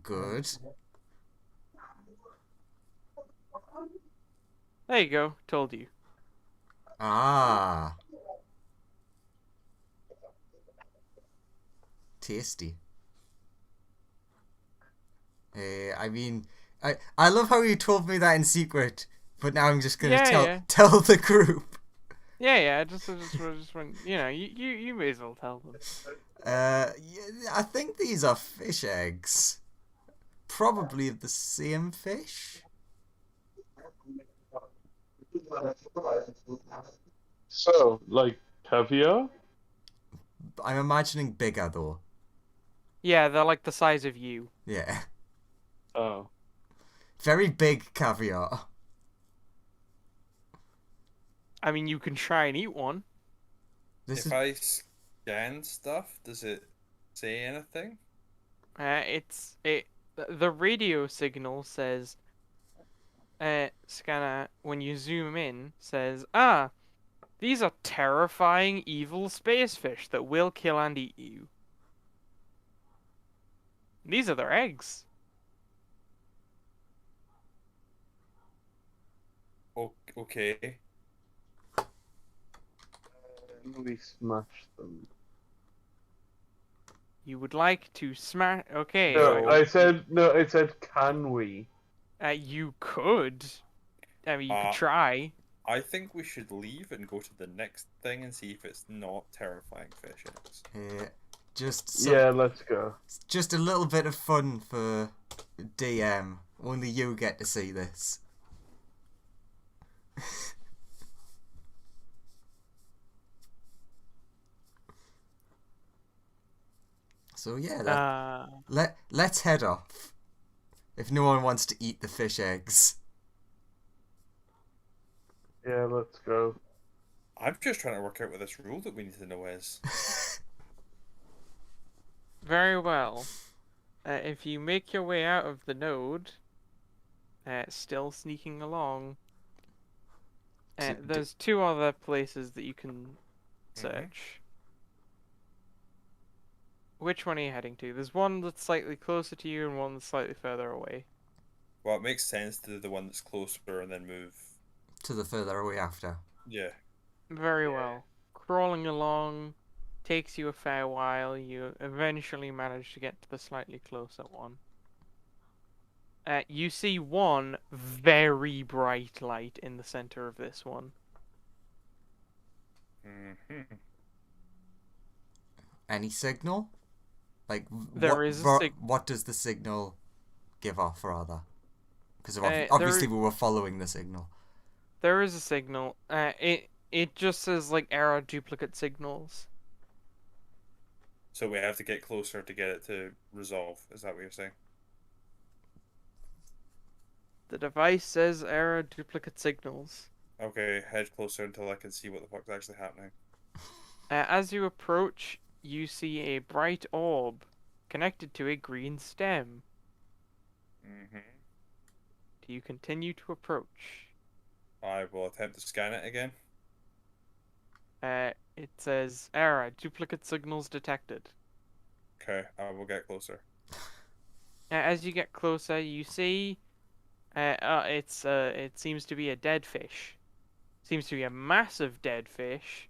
Good. There you go. Told you. Ah. Tasty. I mean, I love how you told me that in secret, but now I'm just gonna Yeah. tell the group. Yeah. Just when you may as well tell them. Yeah, I think these are fish eggs. Probably of the same fish. So, like caviar? I'm imagining bigger though. Yeah, they're like the size of you. Yeah. Oh. Very big caviar. I mean, you can try and eat one. This If is I scan stuff, does it say anything? The radio signal says, scanner, when you zoom in, says, these are terrifying evil space fish that will kill and eat you. These are their eggs. Okay. We smash them. You would like to smash? Okay. No, So- I said no. I said, can we? You could. I mean, you could Uh, try. I think we should leave and go to the next thing and see if it's not terrifying fish eggs. Yeah, let's go. Just a little bit of fun for DM. Only you get to see this. So yeah, let's head off. If no one wants to eat the fish eggs. Yeah, let's go. I'm just trying to work out what this rule that we need to know is. Very well. If you make your way out of the node, still sneaking along, there's two other places that you can search. Which one are you heading to? There's one that's slightly closer to you and one that's slightly further away. Well, it makes sense to do the one that's closer and then move. To the further away after. Yeah. Very well. Crawling along takes you a fair while. You eventually manage to get to the slightly closer one. You see one very bright light in the center of this one. Mm-hmm. Any signal? Like There is a what does the signal give off, rather? Because there- obviously we were following the signal. There is a signal. It just says like error duplicate signals. So we have to get closer to get it to resolve. Is that what you're saying? The device says error duplicate signals. Okay, head closer until I can see what the fuck's actually happening. As you approach, you see a bright orb connected to a green stem. Mm-hmm. Do you continue to approach? I will attempt to scan it again. It says error duplicate signals detected. Okay, I will get closer. As you get closer, you see it seems to be a dead fish. Seems to be a massive dead fish.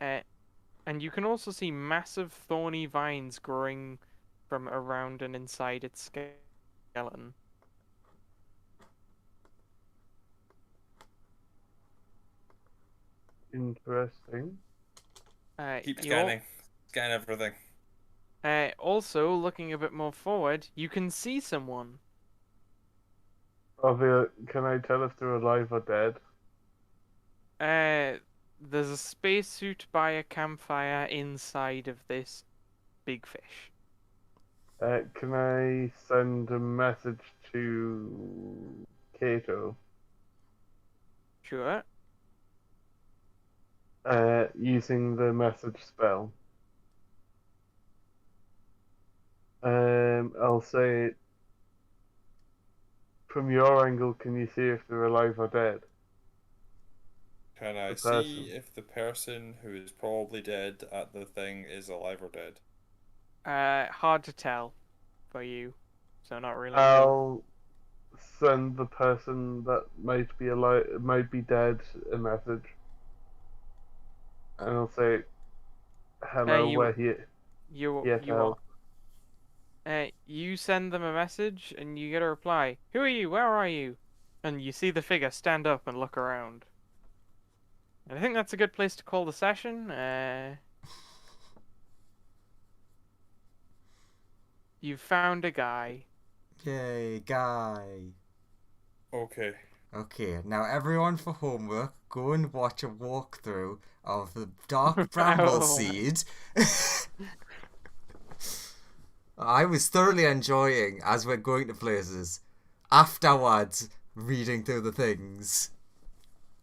And you can also see massive thorny vines growing from around and inside its skeleton. Interesting. Keep you al- scanning. Scan everything. Also, looking a bit more forward, you can see someone. Can I tell if they're alive or dead? There's a spacesuit by a campfire inside of this big fish. Can I send a message to Kato? Sure. Using the message spell. I'll say, from your angle, can you see if they're alive or dead? Can I The person. see if the person who is probably dead at the thing is alive or dead? Hard to tell for you, so not really. I'll send the person that might be alive, might be dead, a message, and I'll say, "Hello, you- we're here." You Yes, you Al. you send them a message and you get a reply. Who are you? Where are you? And you see the figure stand up and look around. And I think that's a good place to call the session. You've found a guy. Yay, guy. Okay. Okay, now everyone for homework, go and watch a walkthrough of the Dark Bramble Seed. I was thoroughly enjoying, as we're going to places, afterwards reading through the things.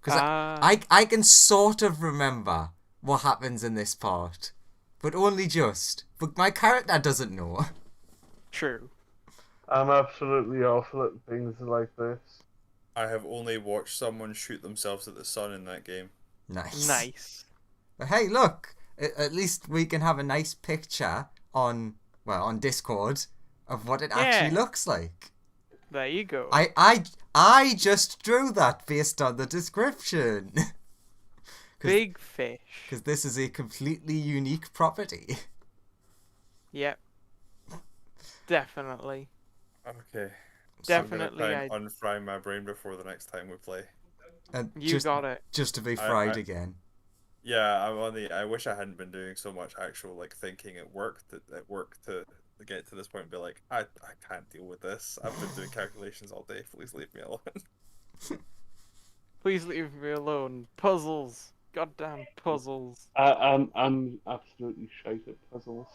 Because I can sort of remember what happens in this part, but only just. But my character doesn't know. True. I'm absolutely awful at things like this. I have only watched someone shoot themselves at the sun in that game. Nice. Nice. But hey, look! At least we can have a nice picture on Discord of what it actually looks like. There you go. I just drew that based on the description. Big fish. Because this is a completely unique property. Yep. Definitely. Okay. Definitely, So I'm gonna try and unfry my brain before the next time we play. And You got it. Just to be fried again. Yeah, I wish I hadn't been doing so much actual like thinking at work to get to this point and be like, I can't deal with this. I've been doing calculations all day. Please leave me alone. Please leave me alone. Puzzles. Goddamn puzzles. I'm absolutely shite at puzzles.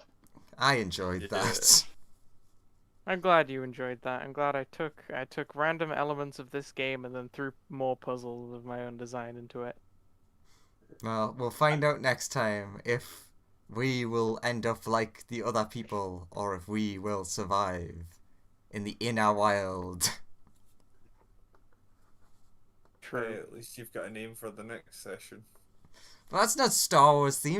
I enjoyed that. I'm glad you enjoyed that. I'm glad I took random elements of this game and then threw more puzzles of my own design into it. Well, we'll find out next time if we will end up like the other people or if we will survive in the inner wild. True. Hey, at least you've got a name for the next session. But that's not Star Wars themed.